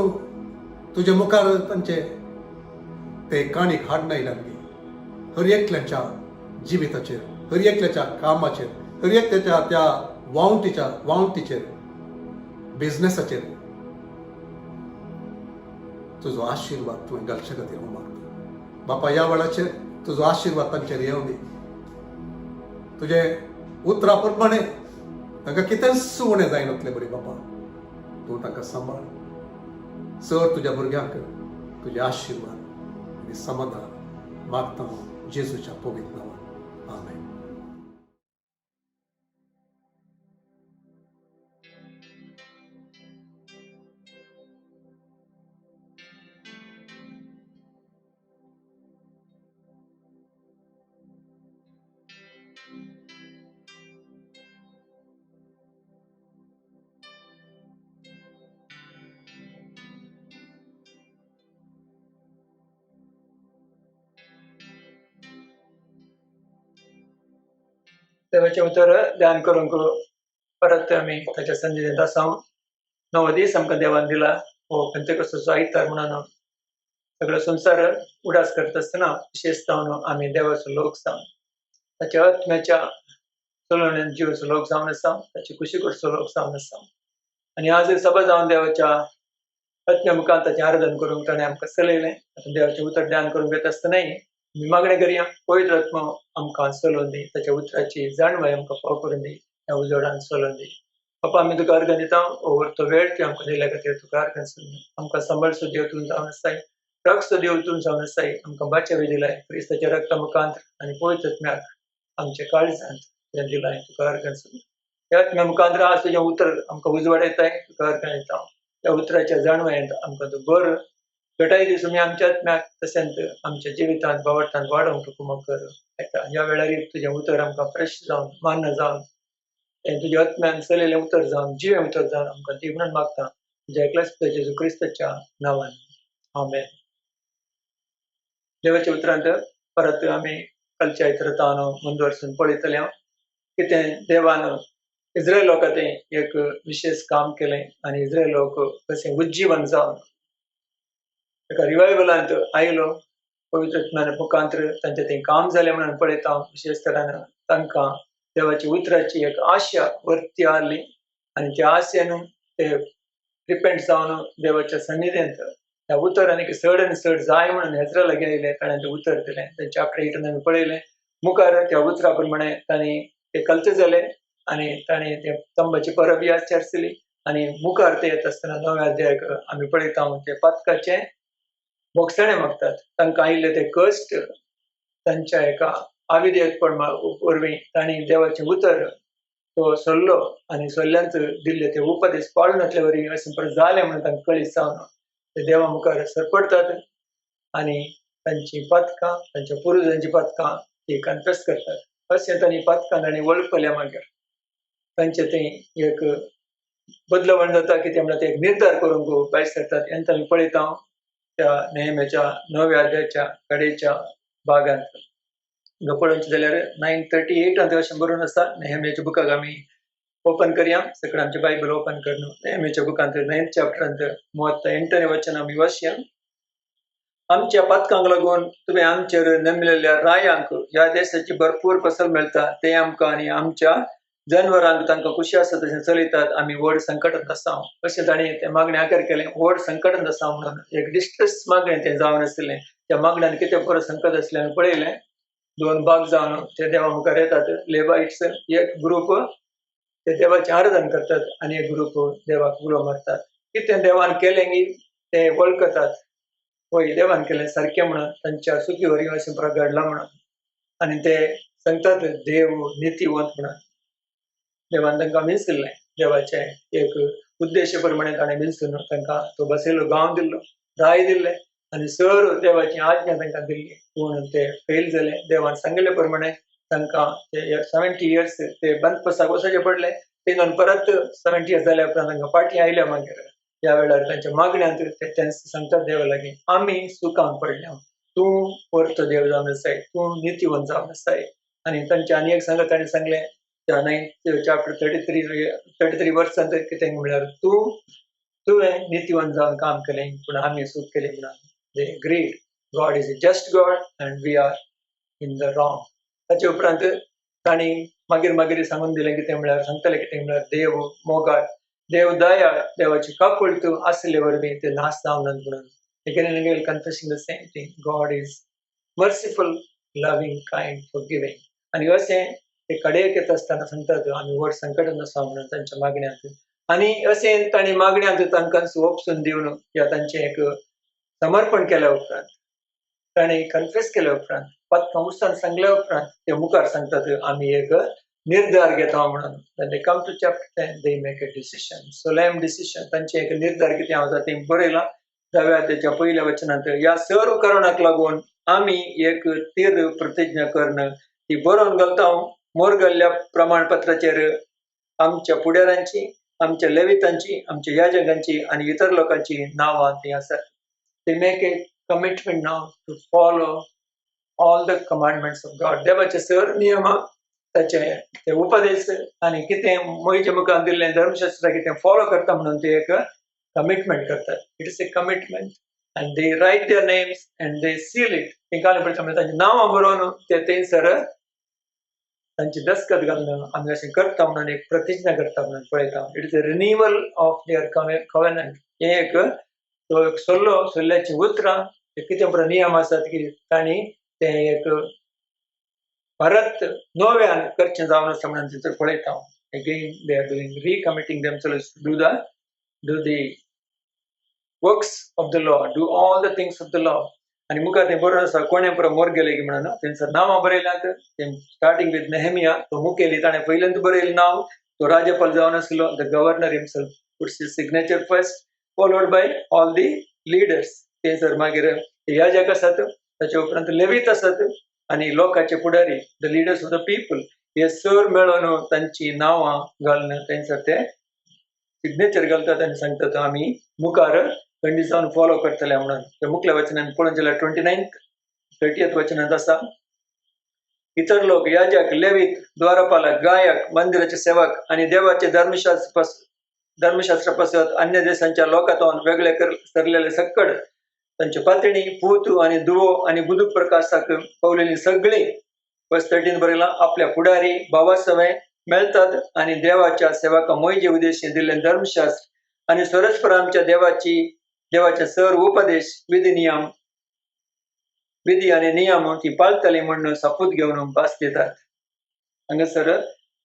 तुजे मुखार तांचे ते काणीक हाडून आयल्यान हर एकल्याच्या जिविताचेर, हर एकल्याच्या कामाचेर, हर एकल्याच्या त्या वावंटीचेर, बिझनेसाचेर तुजो आशिर्वाद तुवें घालचे खातीर हांव मागता. बापा, ह्या वेळाचेर तुजो आशिर्वाद तांचेर येवं दी. तुजे उतरा प्रमाणे तांकां कितेंच उणें जायनातलें बरी बापा. तूं तांकां सांबाळ. सर तुज्या भुरग्यांक तुजे आशिर्वाद आनी समाधान मागता हांव जेजूच्या पवित्र नांवान. आमेन. देवाचे उतर ध्यान करूंक परत आमी ताच्या संधिदेंत आसा. नवो दीस आमकां देवान दिला. हो पेंतेकोस्ताचो आयतार म्हणून सगळो संवसार उडास करता आसतना विशेश जावन आमी देवाचो लोक जावन ताच्या आत्म्याच्या चलवण्यान जिवचो लोक जावन आसा. ताची खुशी करचो लोक जावन आसा. आनी आज सभा जावन देवाच्या आत्म्या मुखार ताचें आराधन करूंक ताणें आमकां चलयलें. आतां देवाचें उतर ध्यान करूंक येता आसतनाय आमी मागणें करया, पवित्र आत्मा आमकां चलोवन दी. ताच्या उतराची जाणवाय आमकां फाव करून दी. ह्या उजवाडान चलोवन दी. बापा, आमी तुका अर्घ दिता. तो वेळ तुवें आमकां दिल्या खातीर तुका अर्घ आमकां सांबाळ सुद्दां दिवतून जावन आसाय, रक्त दिवतून जावन आसाय. आमकां बाचे दिलाय क्रिस्ताच्या रक्ता मुखांत आनी पवित्र आत्म्याक आमच्या काळजांत तुवें दिलाय. तुका अर्घ ह्या आत्म्या मुखांत आज तुजें उतर आमकां उजवाड येताय. तुका अर्घ दिता. त्या उतराच्या जाणवायेंत आमकां तूं बरो घटाय दी. तुमी आमच्या आत्म्याक तशेंच आमच्या जिवितांत भावार्थांत वाडोवंक कुमक कर. ह्या वेळार तुजें उतर आमकां फ्रेश जावन, मान्य जावन, तुज्या आत्म्यान चलयलें उतर जावन, जिवें उतर जावन आमकां ती म्हणून मागता तुज्या एकल्याच जेजू क्रिस्ताच्या नांवान. आमेन. देवाच्या उतरांत परत आमी कालच्या आयतारांत मुंदवरसून पळयतले कितें देवान इस्रायल लोक खातीर एक विशेष काम केलें आनी इस्रायल लोक कशें उज्जीवन जावन एका रिवायवलांत आयलो. पवित्र आत्म्याच्या मुखांतर तांचें तें काम जालें म्हणून पळयता. विशेष तरान तांकां देवाची उतराची एक आशा वर्ती आसली आनी त्या आशेन ते रिपेंट जावन देवाच्या सन्निधेंत त्या उतर आनी चड आनी चड जाय म्हणून हेजरा लागीं आयले. ताणें तें उतर दिलें. तेंच्या आपल्या इटून आमी पळयलें मुखार त्या उतरा प्रमाणे तांणी ते कल्चर जाले आनी तांणी ते तंबाची परब ही आसली आनी मुखार ते येता आसतना 9व्या अध्यायाक आमी पळयता ते पातकाचें मोगसाणें मागतात. तांकां आयिल्ले ते कश्ट तांच्या एका अविधेयतपण वरवीं तांणी देवाचें उतर तो सोडलो आनी सोडल्यांत दिल्ले ते उपदेश पाळून वतले वरवीं अशें परत जालें म्हणून तांकां कळीत जावन ते देवा मुखार सरपडतात आनी तांची पातकां, तांच्या पुर्वजांची पातकां ती कन्फेस करतात. अशें तांणी पातकां तांणी वळखल्या मागीर तांचें तें एक बदलावण जाता की ते म्हणल्यार ते एक निर्धार करूंक भायर सरतात. हें आमी पळयता त्या नेहमीच्या 9व्या अध्यायाच्या कडेच्या भागांत गपळूंचे जाल्यार 9:38 हांव अशें बरोवन आसा. नेहमीच्या बुकाक आमी ओपन करया. सगळें आमचे बायबल ओपन करून नेहमीच्या बुकांत 9th चॅप्टरांत 38वें वचन आमी वाचया. आमच्या पातकांक लागून तुवें आमचेर नेमलेल्या रायांक ह्या देशाची भरपूर फसल मेळटा. ते आमकां आनी आमच्या जनावरांक तांकां खुशी आसा तशें चलयतात. आमी व्हड संकटांत आसा. अशें ताणें ते मागणे आकार केलें. व्हड संकटांत आसा म्हणून एक डिस्ट्रेस मागणें तें जावन आसलें. त्या मागण्यान कितें बरें संकट आसलें आमी पळयलें. 2 भाग जावन ते देवा मुखार येतात. लेवाइट्स एक ग्रूप ते देवाचें आराधन करतात आनी एक ग्रूप देवाक उलो मारतात. कितें देवान केलें ते वळखतात. होय देवान केलें सारकें म्हणून तांच्या सुखी वरी अशें प्रगडलां म्हणून आनी ते सांगतात देव नितीवंत म्हणून. देवान तांकां विंचल्लें. देवाचे एक उद्देश प्रमाणे ताणें विंचून तांकां तो बसयलो गांव दिल्लो, राय दिल्लें आनी सर देवाची आज्ञा तांकां दिल्ली. पूण ते फेल जाले. देवान सांगिल्ले प्रमाणे तांकां ते 70 इयर्स ते बंदपसाक वचचें पडलें. तेन्ना परत 70 इयर्स जाल्या उपरांत तांकां फाटीं आयल्या. मागीर ह्या वेळार तांच्या मागण्यांत ते सांगतात देवा लागीं आमी सुखांत पडल्या. तूं परतो देव जावन आसाय. तूं नितीवंत जावन आसाय. आनी तांचे आनी एक सांगत ताणें सांगलें त्या 9th चॅप्टर 33 वर्सांत कितें म्हळ्यार तुवें नितीवंत जावन काम केलें पूण आमी सूख केलें म्हणून. They agreed God is a just God and we are in the wrong. ताचे उपरांत तांणी मागीर सांगून दिलें कितें म्हळ्यार सांगतालें कितें म्हळ्यार देव मोगाळ, देव दयाळ, देवाची काकूळट आसले वरवीं ते नाश जावनात म्हणून. Again and again confessing the same thing. God is merciful, loving, kind, forgiving. आणि अशें ते कडेक येत आसतना सांगतात आमी व्हड संकटांत आसा म्हणून तांच्या मागण्यांत. आनी अशें तांणी मागण्यांत तांकां ओपसून दिवन या तांचें एक समर्पण केल्या उपरांत ताणें कन्फेस केल्या उपरांत पत्कां उसान सांगल्या उपरांत ते मुखार सांगतात आमी एक निर्धार घेता म्हणून. They come to chapter 10 they make a decision, solemn decision. तांचें एक निर्धार कितें हांव तें बरयलां 10व्या अध्यायाच्या पहिल्या वचनांत. ह्या सर्व कारणाक लागून आमी एक तीर प्रतिज्ञा करून ती बरोवन घालता मोरगल्ल्या प्रमाणपत्राचेर आमच्या फुडाऱ्यांची, आमच्या लेवितांची, आमच्या याजकांची आनी इतर लोकांची नांवां ती आसात. They make a commitment now to follow all the commandments of God. देवाचे सर नियम ताचे ते उपदेश आनी कितें मोईच्या मुखार दिल्लें धर्मशास्त्र कितें फॉलो करता म्हणून ते एक कमिटमेंट करतात. It is a commitment and they write their names and they seal it. एकाले प्रमाणे तांची नांवां बरोवन ते थंयसर तांची दस्तखत घालून आमी अशें करता म्हणून एक प्रतिज्ञा करता म्हणून पळयता. It is a renewal of their covenant. हे एक तो एक सल्ल्याची उतरां कितें बरो नियम आसात की तांणी ते एक परत नव्यान करचें जावन आसा म्हणून तितूर पळयता. Again they are doing recommitting themselves to do the works of the law, do all the things of the law. आणि मुखार ते बरोवन आसा कोणें बरो मोर गेले की म्हणून थंयसर नांवां बरयल्यात. स्टार्टिंग विथ नेहमिया तो मुखेली ताणें पयल्यांत बरयलें नांव. तो राज्यपाल जावन आसलो. The governor himself puts his signature first followed by all the leaders. थंयसर मागीर याजक आसात, ताचे उपरांत लेवीत आसात आनी लोकांचे फुडारी the leaders of the people. हे सर मेळोन तांची नांवां घालून थंयसर ते सिग्नेचर घालतात आनी सांगतात आमी मुखार खंडी जावन फॉलो करतले म्हणून. ते मुखल्या वचनान पळोवन जाल्यार 30th वचनांत आसा इतर लोक याजक, लेवीत, द्वारपालक, गायक, मंदिराचे सेवक आनी देवाचे धर्मशास्त्र पासत अन्य देशांच्या लोकांतून वेगळे सरलेले सक्कड तांचे पत्नी, पूत आनी धुवो आनी बुदूक प्रकाशाक पावलेली सगळीं. वर्स 13 बरयलां आपल्या फुडारी भावासवे मेळतात आनी देवाच्या सेवका मोईजे उद्देशी दिल्लें धर्मशास्त्र आनी सरस्परामच्या देवाचे सर उपदेश विधी आनी नियम ती पाळटली म्हणून शपथ घेवन भास दितात. हांगासर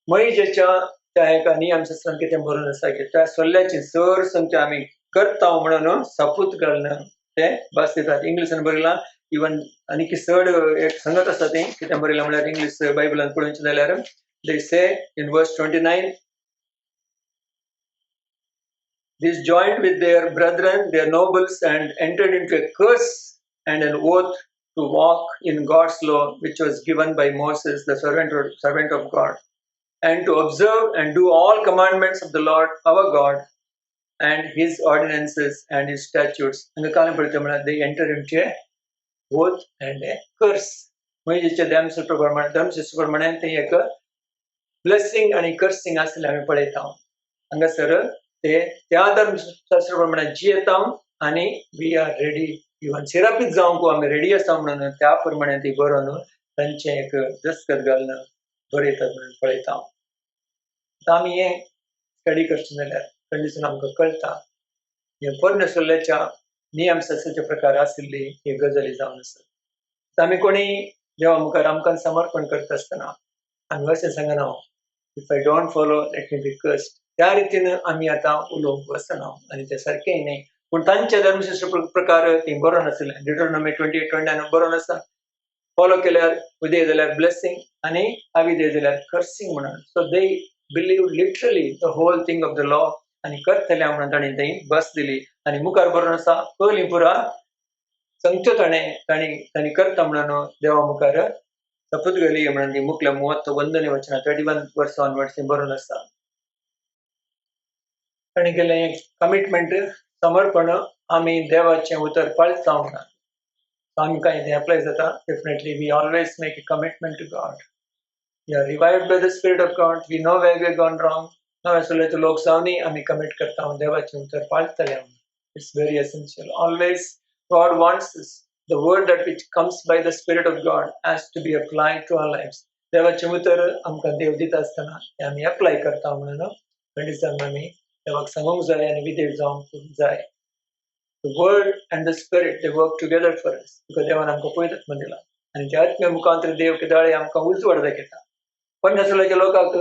मोईजेच्या त्या एका नियमशास्त्रांत कितें बरोवन आसा की त्या सल्ल्याची सर संख्या आमी करता म्हणून शपथ घालून ते भास दितात. इंग्लिशान बरयलां इवन आनी चड एक सांगत आसा तें कितें बरयलां म्हळ्यार इंग्लीश बायबलान पळोवचें जाल्यार they say in verse 29, these joined with their brethren, their nobles, and entered into a curse and an oath to walk in God's law, which was given by Moses, the servant of God, and to observe and do all commandments of the Lord our God, and his ordinances and his statutes. हांगा काळें पडटा म्हळ्यार they enter into a oath and a curse. मोइशेच्या धर्मशास्त्र प्रमाणे ते एक ब्लेसिंग आणि कर्सिंग आसलें आमी पळयता. हांगासर ते त्या धर्मशास्त्र प्रमाणे जियेता आणि वी आर रेडी इवन सेरापीत जावंक आमी रेडी आसा म्हणून त्या प्रमाणे ती बरोवन तांचे एक दस्तखत घालून बरयतात म्हणून पळयता. आतां आमी हें स्टडी करचें जाल्यार कंडिशन आमकां कळटा हे परमेश्वराच्या नियम शास्त्राचे प्रकार आशिल्ली ही गजाली जावन आसात. आमी कोणी देवा मुखार आमकां समर्पण करता आसतना आमी अशें सांगना if I don't follow let me be cursed त्या रितीन आमी आतां उलोवंक वचना आनी तें सारकेंय न्ही. पूण तांच्या धर्मशास्त्र प्रकार ती बरोवन आसलें. डिटरनॉमी 28:29 बरोवन आसा. फॉलो केल्यार उदय जाल्यार ब्लेसिंग आणि अविदय जाल्यार कर्सिंग म्हणून. So they believe literally the whole thing of the law आणि करतल्या म्हणून ताणी थंय बस दिली आणि मुखार बरोवन आसा पयलीं पुरा संगत्यो ताणी करता म्हणून देवा मुखार शपथ घाली म्हणून ती मुखल्या 31 वचनां 31 वर्स ऑनवर्ड्स बरोवन आसा. ताणी केलें कमिटमेंट समर्पण आमी देवाचें उतर पाळता म्हणून. आमकां हें अप्लाय जाता. Definitely we always make a commitment to God. We are revived by the Spirit of God. We know where we have gone wrong. नव्या लोक जावनी आमी कमिट करता देवाचें उतर पाळटले. It's very essential. Always God wants us. The word that which comes by the Spirit of God has to be applied to our lives. देवाचें उतर आमकां देव दिता आसतना तें आमी अप्लाय करता म्हणून खंडिसान आमी देवाक सांगूंक जाय आनी विधेय जावंक जाय. The word and the spirit they work together for us. तुका देवान आमकां पयलींच दिला आनी त्या आत्म्या मुखांतर देव कितें आमकां उजवाड दाखयता. परमेश्वराच्या लोकांक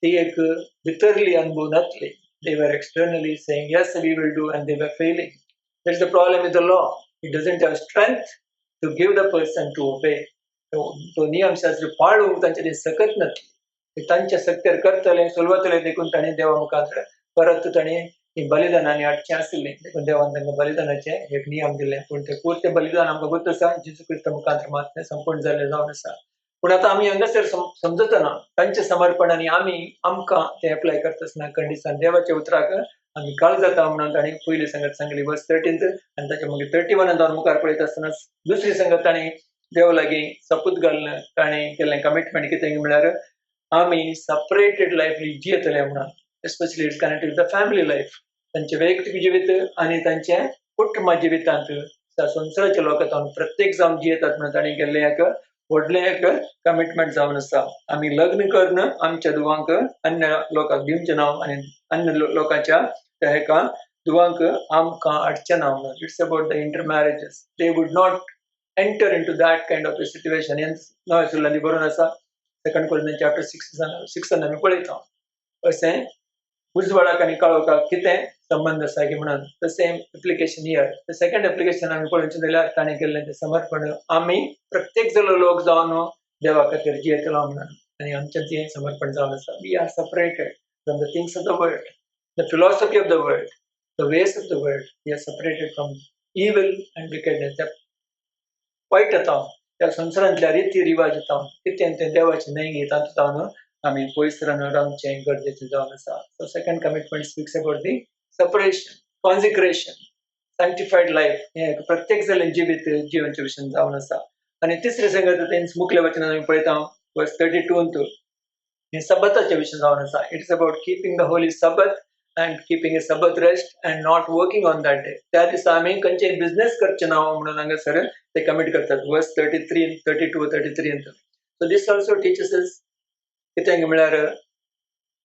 ती एक भितरली अनुभव नासली. They were externally saying yes we will do and they were failing. That's the problem with the law. It doesn't have strength to give the person to obey. तो नियमशास्त्र पाळूंक तांचे सकत नासली. तांच्या सक्तेर करतले सुलवतले देखून ताणी देवा मुखांतर परत ताणी बलिदानांनी हाडचें आशिल्लें. देखून देवान तांकां बलिदानाचे एक नियम दिले. पूण ते पुरते बलिदान आमकां गोत आसा जेजू क्रिस्त मुखांतर मात तें संपूर्ण जाल्लें जावन आसा. पूण आतां आमी हांगासर समजतना तांचें समर्पण आनी आमी आमकां तें एप्लाय करता आसतना कंडिशन देवाच्या उतराक आमी काळ जाता म्हणून ताणी पयली संगत सांगली वर्स 13 आनी ताच्या मागीर 31 जावन मुखार पळयता आसतना दुसरी संगत ताणी देव लागीं सपूत घालून ताणी केल्लें कमिटमेंट कितें म्हळ्यार आमी सेपरेटेड लायफ जियेतले म्हणून. Especially it's connected with the family life. तांचे वैयक्तीक जिवीत आनी तांचे कुटुंब जिवितांत संवसाराच्या लोकांत प्रत्येक जावन जियेतात म्हणून ताणी केल्लें एक व्हडलें एक कमिटमेंट जावन आसा. आमी लग्न करून आमच्या दुवांक अन्य लोकांक दिवचें ना आनी अन्य लोकांच्या त्या हेका दुवांक आमकां हाडचें ना म्हणून. It's about the intermarriages. They would not enter into that kind of a situation. हें नव्या सुरलांनी बरोवन आसा. 2 Corinthians chapter 6 आमी पळयता अशें उजवाडाक आनी काळोखाक कितें संबंध आसा की म्हणून. The same application here. The second application आमी पळोवचें जाल्यार ताणें केल्लें तें समर्पण आमी प्रत्येक जलो लोक जावन देवा खातीर जियेतलो म्हणून आनी आमचें तें समर्पण जावन आसा. We are separated from the things of the world, the philosophy of the world, the ways of the world. We are separated from evil and wickedness. त्या वायट येता त्या संवसारांतल्या रिती रिवाज येता कितें तें देवाचें न्हय घेता जावन आमी पयस रावन रावचें गरजेचें जावन आसा. So second commitment speaks about the separation, consecration, sanctified life. हें प्रत्येक जालें जिवीत जिवनचे विशयन जावन आसा. आनी तिसरे संगत तेंच मुखेल वचनांत आमी पळयता वर्स 32 हें सबताचे विशय जावन आसा. It's about keeping the holy Sabbath and keeping a Sabbath rest and not working on that day. त्या दिसा आमी खंयचेय बिझनेस करचे ना म्हणून हांगासर ते कमिट करतात. वर्स 33, 32, 33. So this also teaches us कितें म्हळ्यार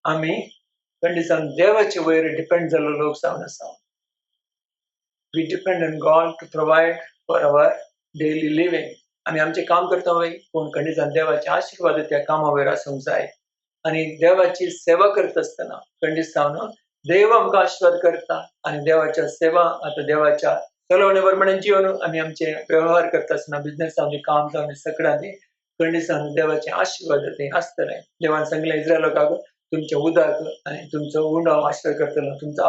आमी कंडिशन देवाचे वयर डिपेंड जाल्लो लोक जावन आसा. We depend on God to provide for our daily living. आमी आमचें काम करता वय पूण कंडिशन देवाचे आशीर्वाद त्या कामा वयर आसूंक जाय. आनी देवाची सेवा करता आसतना कंडिशन देव आमकां आशीर्वाद करता आनी देवाच्या सेवा आतां देवाच्या चलोवणे प्रमाणे जीवन आमी आमचे व्यवहार करता आसतना बिझनेस जावन काम जावन सगळ्यांनी कंडिशन देवाचे आशीर्वाद ते आसतले. देवान सांगलें इस्रायल लोकांक तुमच्या उदक आनी तुमचो उंड हांव आशीर्वाद करतलो, तुमचो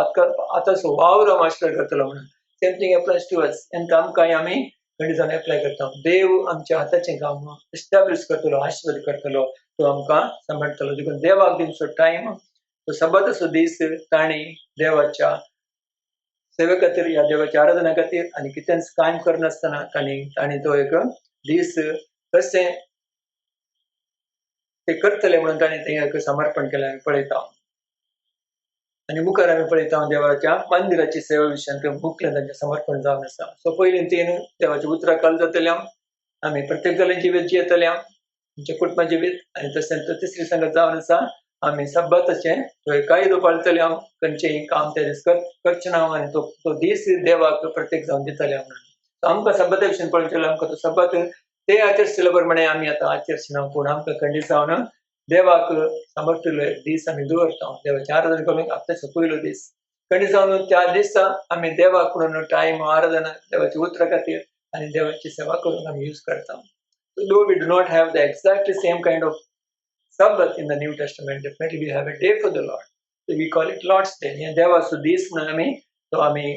आतांचो वावर हांव आशीर्वाद करतलो म्हणून. Same thing applies to us. आनी आमकांय आमी कंडिशन एप्लाय करता. देव आमच्या हाताचें काम एस्टॅब्लिश करतलो, आशीर्वाद करतलो, तो आमकां सांबाळटलो. देखून देवाक दिवचो टायम तो सबत असो दीस ताणी देवाच्या सेवे खातीर ह्या देवाची आराधना खातीर आनी कितेंच कांय करनासतना तांणी तो एक दीस कशें ते करतले म्हणून तांणी तें एक समर्पण केलें आमी पळयता. आनी मुखार आमी पळयता देवाच्या मंदिराची सेवे विशयान तें मुख्य तांचें समर्पण जावन आसा. सो पयलीं तीन देवाची उतरां काल जातलीं आमी प्रत्येक जाल्यार जिवीत जियेतले आमच्या कुटुंबा जिवीत आनी तशेंच तिसरी संगत जावन आसा आमी सब्बाताचें तो एक कायदो पाळटले खंयचेंय काम ते दीस करचें ना आनी तो दीस देवाक प्रत्येक जावन दितले म्हणून. आमकां सब्बाता विशयान पळोवचें आमकां तो सब्बात ते आचरतले प्रमाणे आमी आतां आचरचीना पूण आमकां खंडीत जावन देवाक समर्पिल्लो एक दीस आमी दवरता. देवाची आराधना करूंक आपल्याचो पयलो दीस खंडीत जावन त्या दिसा आमी देवाक म्हणून टायम आराधना देवाची उतरां खातीर आनी देवाची सेवा करूंक आमी यूज करता. Though we do not have the exactly same kind of Sabbath in the New Testament, definitely we have a day for the Lord. So we call it Lord's Day. या देवाचो दीस म्हणून आमी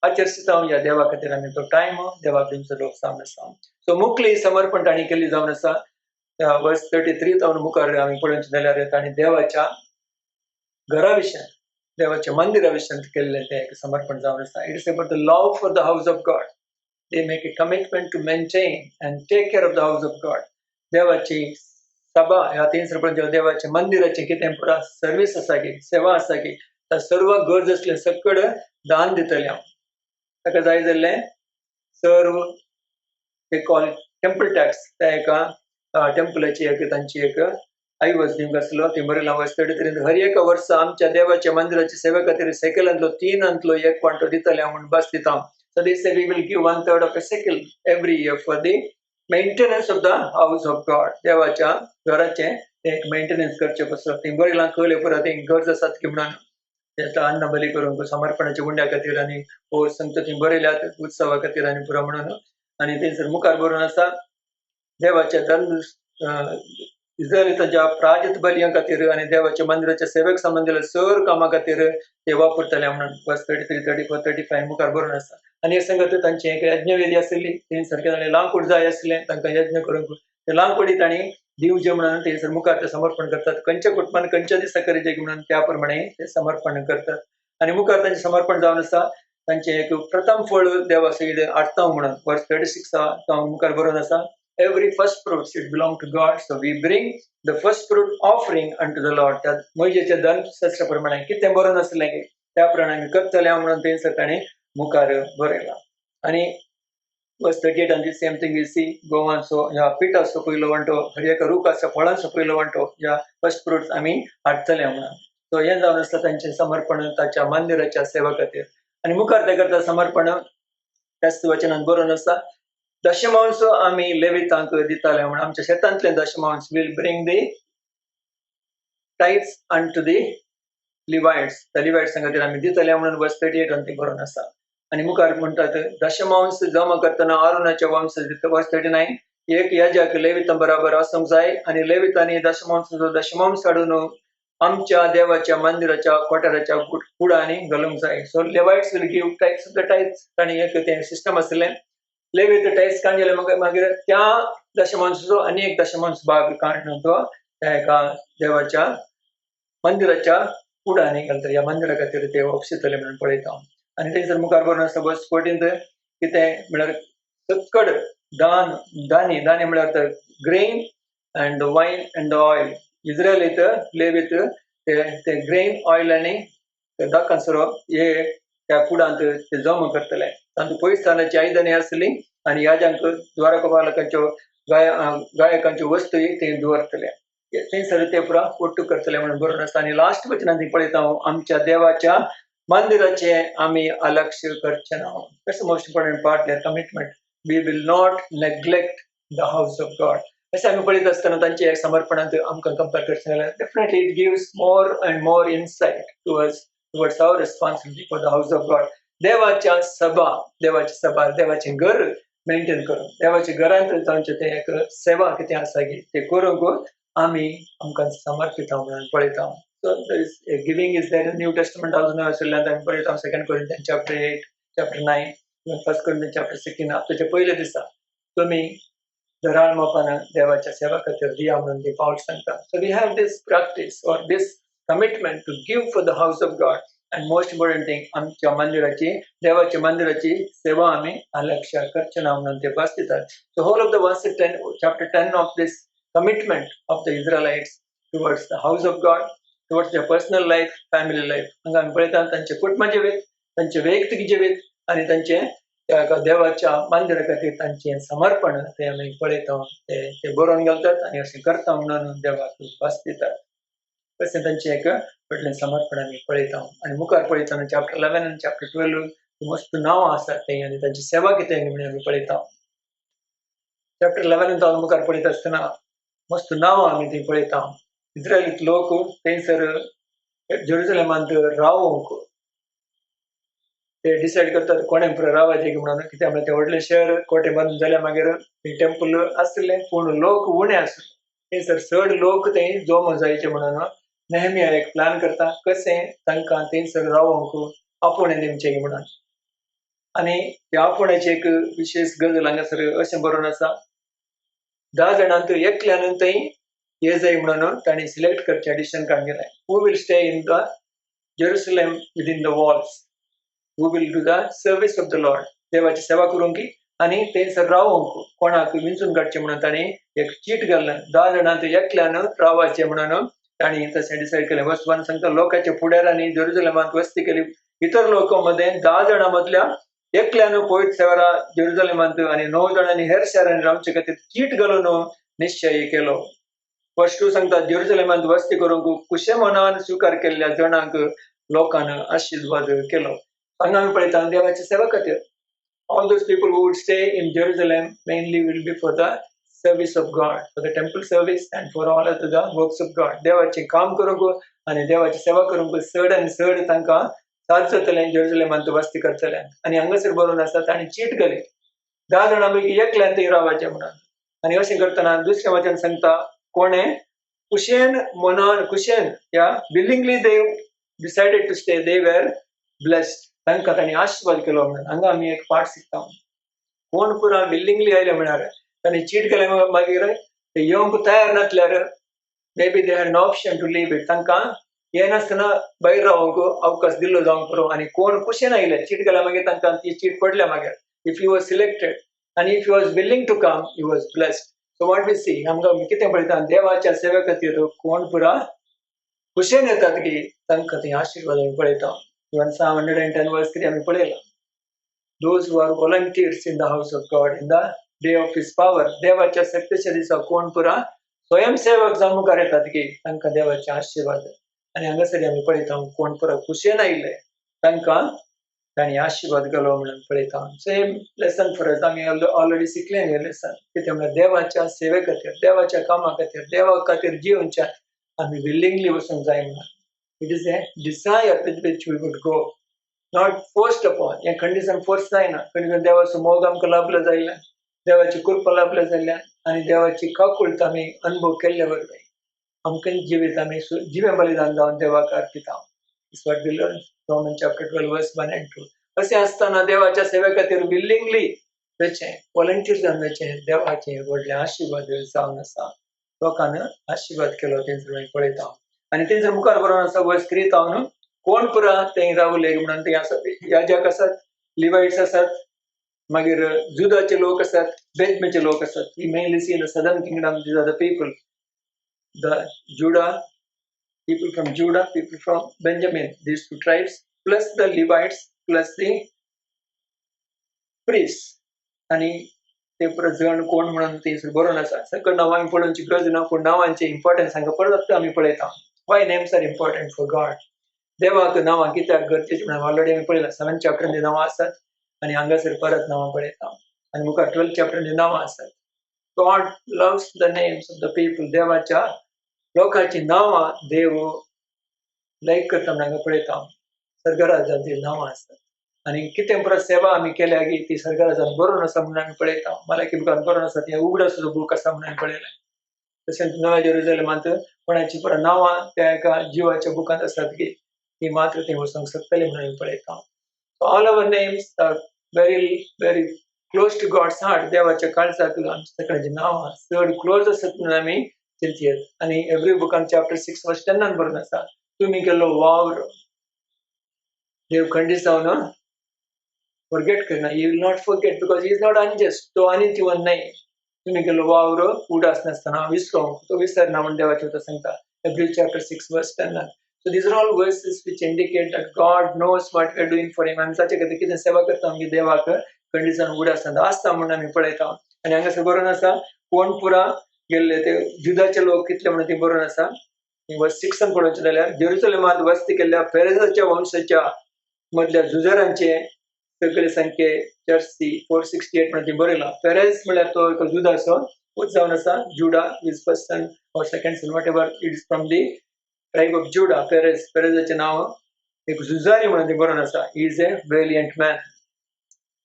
आचरता ह्या देवा खातीर आमी तो टायम देवाक दिवचो लोक जावन आसा. सो मुखली समर्पण तांणी केल्ली जावन आसा. वर्स 33 जावन मुखार आमी पळोवचें जाल्यार तांणी देवाच्या घरा विशयान देवाच्या मंदिरा विशयान केल्लें तें एक समर्पण जावन आसा. It is about the love for the house of God. They make a commitment to maintain and take care of the house of God. देवाची सभा ह्या तीन सरपंच देवाचे मंदिराचे कितें पुरा सर्वीस आसा की सेवा आसा की त्या सर्व गरज असले सकड दान दितले ताका जाय जाल्लें सर्व ते कॉल टेम्पल टॅक्स त्या एका टेम्पलाची एक तांची एक आयवज दिवंक आसलो ती बरयलां वर्स 33 हर एक वर्स आमच्या देवाच्या मंदिराची सेवे खातीर सेकलांतलो 3 एक पांटो दितले म्हणून बस दिता. So they say we will give 1/3 of a shekel every year for the maintenance of the house of God. देवाच्या घराचे एक मेंटेनन्स करचे पसत ती बरयलां खंय पुरा ती गरज आसात की म्हणून तेका अन्न बली करूंक समर्पणाच्या गुंड्या खातीर आनी हो संत ती बरयल्यात उत्सवा खातीर आनी पुरा म्हणून आनी थंयसर मुखार बरोवन आसा देवाच्या धर्म इस्रायलितांच्या प्राजत बलयां खातीर आनी देवाच्या मंदिराच्या सेवेक संबंधिल्ल्या सर कामां खातीर ते वापरतले म्हणून वर्स 33, 34, 35 मुखार बरोवन आसा. आनी हे संगत तांची एक यज्ञवेदी आसली थंयसर तांणी लांकूड जाय आसलें तांकां यज्ञ करूंक ते लांकुडी तांणी दिवचें म्हणून थंयसर मुखार ते समर्पण करतात. खंयच्या कुटुंबान खंयच्या दिसा करीचे म्हणून त्या प्रमाणे ते समर्पण करतात. आनी मुखार तांचें समर्पण जावन आसा तांचें एक प्रथम फळ देवा सयत हाडटा म्हणून वर्स 36 जावन मुखार बरोवन आसा. Every first fruit should belong to God, so we bring the first fruit offering unto the Lord. त्यात मोजेच्या धर्मशास्त्रा प्रमाणे कितें बरोवन आसलें त्या प्रमाणे करतले म्हणून थंयसर ताणें मुखार बरयलां. आनी वर्स 38 and the same thing we see गोवांचो ह्या पिठाचो पयलो वंटो हर एक रुखाचो फळांचो पयलो वंटो ह्या फर्स्ट फ्रुट्स आमी हाडटले म्हणून. सो हें जावन आसता तांचें समर्पण ताच्या मंदिराच्या सेवा खातीर. आनी मुखार ते करता समर्पण त्याच वचनांत बरोवन आसा दशमांश आमी लेवितांक दिताले म्हणून आमच्या शेतांतले दशमांश will bring the tithes unto the Levites त्या लिवाइट्सां खातीर आमी दितले म्हणून वर्स 38 आणि ते बरोवन आसा. आनी मुखार म्हणटात दशमांश जमा करतना आरोनाच्या वंश दिता वर्स 39 एक याजक लेवितां बरोबर आसूंक जाय आनी लेवितांनी दशमांश हाडून आमच्या देवाच्या मंदिराच्या कोठाराच्या कुडांनी घालूंक जाय. So Levites will give tithes of the tithes तांणी एक तें सिस्टम आसलें लेवीत टाइट्स काडले मागीर त्या दशमांशाचो आनी एक दशमांश भाग काडून तो त्या एका देवाच्या मंदिराच्या कुडांनी घालता ह्या मंदिरा खातीर ते वपशितले म्हणून पळयता. आनी थंयसर मुखार बरोवन आसा वर्स 14 कितें म्हळ्यार सकड दानी म्हळ्यार ग्रेन अँड वायन अँड ऑयल इस्रायलीत लेवीत ते ग्रेन ऑयल आनी दाखसरो हे त्या कुडांत ते जमा करतले. तांतूं पयस्थानाची आयदनां आसली आनी याजकांक द्वारपालकांच्यो गायकांच्यो वस्तू ते दवरतले थंयसर ते पुरा पोट्टू करतले म्हणून बरोवन आसा. आनी लास्ट वचनांत पळयता आमच्या देवाच्या मंदिराचे आमी अलक्ष्य करचे ना. That's the most important part their commitment. We will not neglect the house of God. अशें आमी पळयत आसतना तांचे समर्पणांत आमकां कंपेर करचें जाल्यार definitely it gives more and more insight towards our responsibility for the house of God. देवाच्या सभा देवाचें घर मेंटेन करून देवाच्या घरांत जावचें तें एक सेवा कितें आसा की ते करूंक आमी आमकां समर्पित म्हणून पळयता. So there is giving is there in New Testament also आशिल्ल्यान आमी पळयता 2 Corinthians chapter 8 chapter 9 1 Corinthians chapter 16 ताचे पयले दिसा तुमी धराळ मापान देवाच्या सेवा खातीर दिया म्हणून ते पावल सांगता. So we have this practice or this commitment to give for the house of God. And most important thing आमच्या मंदिराची देवाच्या मंदिराची सेवा आम्ही अलक्ष्य करचना म्हणून ते बसतात. सो होल ऑफ द वर्स 10 chapter 10 of this commitment of the Israelites towards the house of God, towards their personal life, family life. हांगा आमी पळयता तांचे कुटुंब जिवीत, तांचे वैयक्तीक जिवीत आनी तांचे देवाच्या मंदिरा खातीर तांचे समर्पण ते आमी पळयता. ते बरोवन घालतात आनी अशें करता म्हणून देवाक वास दितात. तशें तांचें एक व्हडलें समर्पण आमी पळयता. आनी मुखार पळयतना chapter 11 आनी chapter 12 मस्त नांवां आसात थंय आनी तांची सेवा कितें म्हणून आमी पळयता. chapter 11 हांव मुखार पळयता आसतना मस्त नांवां आमी थंय पळयता. इस्रायलीत लोक थंयसर जेरुसलेमांत रावूंक ते डिसायड करतात कोणे पुरो रावचे म्हणून. कित्याक म्हळ्यार ते व्हडलें शहर कोटे बांदून जाल्या मागीर थंय टेंपल आसले पूण लोक उणे आसले. थंयसर चड लोक थंय जमा जायचे म्हणून नेहमिया एक प्लॅन करता कशें तांकां थंयसर रावूंक आपोवणें दिवचें म्हणून. आनी ह्या आपोवण्याची एक विशेश गजाल हांगासर अशें बरोवन आसा 10 जाणांक एकल्यान थंय हे जाय म्हणून तांणी सिलेक्ट करचें डिसिजन काडलें. Who will stay in the Jerusalem within the walls, who will do the service of the Lord, देवाची सेवा करूंक आनी थंयसर रावूंक कोणाक विंचून काडचें म्हणून तांणी एक चीट घालें. 10 जाणांक एकल्यान रावचें म्हणून तांणी तशें डिसायड केलें. वर्स 1 सांगता लोकांच्या फुडाऱ्यांनी जेरुसलेमांत वस्ती केली. इतर लोकांमध्ये 10 जाणां मदल्या एकल्यान पवित्र शहरा जेरुसलेमांत आनी 9 जाणांनी हेर शारांनी रावचे खातीर चीट घालून निश्चय केलो. वर्स 2 सांगता जेरुसलेमांत वस्ती करूंक कुशे मनान स्वीकार केल्ल्या जणांक लोकांन आशीर्वाद केलो. हांगा आमी पळयता देवाची सेवा खातीर all those people who would stay in Jerusalem mainly will be for the service of God, for the temple service and for all of the works of God. देवाचे काम करूंक आनी देवाची सेवा करूंक चड आनी चड तांकां साथ जातलें जेरुसलेमांत वस्ती करतलें. आनी हांगासर बरोवन आसा तांणी चीट घाली 10 जाणां पैकी एकल्यान थंय रावचें म्हणून. आनी अशें करतना दुसऱ्या वचन सांगता कोणे कुशेन या willingly they decided to stay, they were blessed, तांकां तांणी आशीर्वाद केलो म्हणून. हांगा आमी एक पाठ शिकता. कोण पुरा विलिंगली आयले म्हळ्यार तांणी चीट केलें मागीर ते येवंक तयार नासल्यार maybe they had no option to leave it, तांकां हे नासतना भायर रावंक अवकाश दिल्लो जावंक पुरो. आनी कोण कुशेन आयले चीट केल्या मागीर तांकां ती चीट पडल्या मागीर इफ यू वॉज सिलेक्टेड आनी if you was willing to come you was blessed. So what we see आमकां कितें पळयता देवाच्या सेवे खातीर कोण पुरा कुशेन येतात की तांकां थंय आशीर्वाद आमी पळयता. Even Psalm 110 verse 3 आमी पळयला. Those who are volunteers in the house of God in the day of his power, देवाच्या सत्तेच्या दिसा कोण पुरा स्वयंसेवक जावन मुखार येतात की तांकां देवाचे आशीर्वाद. आनी हांगासर आमी पळयता कोण पुरा कुशेन आयिल्ले तांकां तांणी आशीर्वाद घालो म्हणून पळयता. सेम लेसन फॉर अस आमी ऑलरेडी शिकले हे लेसन. कितें म्हळ्यार देवाच्या सेवे खातीर, देवाच्या कामा खातीर, देवा खातीर जिवनच्या आमी विलिंगली वचूंक जाय म्हणून. It is a desire with which we would go, not forced upon. हे कंडिशन फोर्स जायना. कारण देवाचो मोग आमकां लाभलो जायला, देवाची कृपा लाभल्या जाल्यार आनी देवाची काकूळट आमी अनुभव केल्ले वरवीं आमकां जिवीत आमी जिवे बलिदान जावन देवाक Arpita. This what we learn Romans chapter 12 verse 1 and 2. अशें आसतना देवाच्या सेवे खातीर विलिंगली वेचें, वॉलंटियर जावन वेचें, देवाचें व्हडलें आशीर्वाद जावन आसा. लोकांनी आशीर्वाद केलो थंयसर पळयता. आनी थंयसर मुखार बरोवन आसा वर्स 3 तावन कोण पुरा थंय रावले म्हणून थंय आसात. याजक आसात, लिवाइट्स आसात, मागीर जुदाचे लोक आसात, बेंजमीचे लोक आसात. We mainly see in the southern kingdom these are the people, the Judah, people from Judah, people from Benjamin, these two tribes, plus the Levites, plus the priests. आनी ते परत जण कोण म्हणून थंयसर बरोवन आसा. सकयल नांवां आमी पळोवची गरज ना, पूण नांवांचे इम्पॉर्टन्स हांगा परत आमी पळयता. Why names are important for God? देवाक नांवां कित्याक गरजेचीं म्हणून ऑलरेडी आमी पळयलां. 7 चॅप्टरांनी नांवां आसात आनी हांगासर परत नांवां पळयता. आनी मुखार 12 चॅप्टरांनी नांवां आसात. God loves the names of the people. देवाच्या लोकांची नांवां देव लायक करता म्हणून हांगा पळयता. स्वर्गराजांची नांवां आसात. आनी कितें परत सेवा आमी केल्या की ती स्वर्गराजान बरोवन आसा म्हणून आमी पळयता. मलाकी बुकान बरोवन आसा ती उगडासो बूक आसा म्हणून हांवें पळयलें. तशेंच नव्या जेरुसलेमांत कोणाची पुरा नांवां त्या एका जिवाच्या बुकांत आसात की ती मात्र थंय वचूंक शकतली म्हणून आमी पळयता. So all our names are very very close to God's heart. देवाच्या काळजाक आमच्या सगळ्यांची नांवां चड क्लोज आसात म्हणून आमी चिंतयेत. आनी एवरी बुकान चॅप्टर 6 वर्स 10 बरोवन आसा तुमी केल्लो वावर देव खंडीत जावन फॉरगेट करना. He will not forget because he is not unjust. तो अनितीवन नाही. तुम्ही केलो वावर उदास नसताना विसरो तो विसरना म्हणून देवाचे उतर सांगता. Hebrews chapter 6 verse 10. So these are all verses which indicate that God knows what we are doing for him. आम्ही ताचे खातीर कितें सेवा करता आमगे देवाक खंडीसान उदास आसता म्हणून आमी पळयता. आनी हांगासर बरोवन आसा कोण पुरा गेल्ले ते जुदाचे लोक कितले म्हणून ती बरोवन आसा. वर्स 6 पळोवचें जाल्यार जेरुसलेमांत वस्ती केल्ल्या फेरेजाच्या वंशाच्या मदल्या जुजरांचे सगळे संख्ये चर्ची 468 म्हणून ती बरयला. फेरेज म्हळ्यार तो एक जुदा असो पूत जावन आसा. जुडा is first son or second son whatever it is from the tribe of Judah. फेरेजाचे नाव एक जुजारी म्हणून ती बरोवन आसा. He is a brilliant man.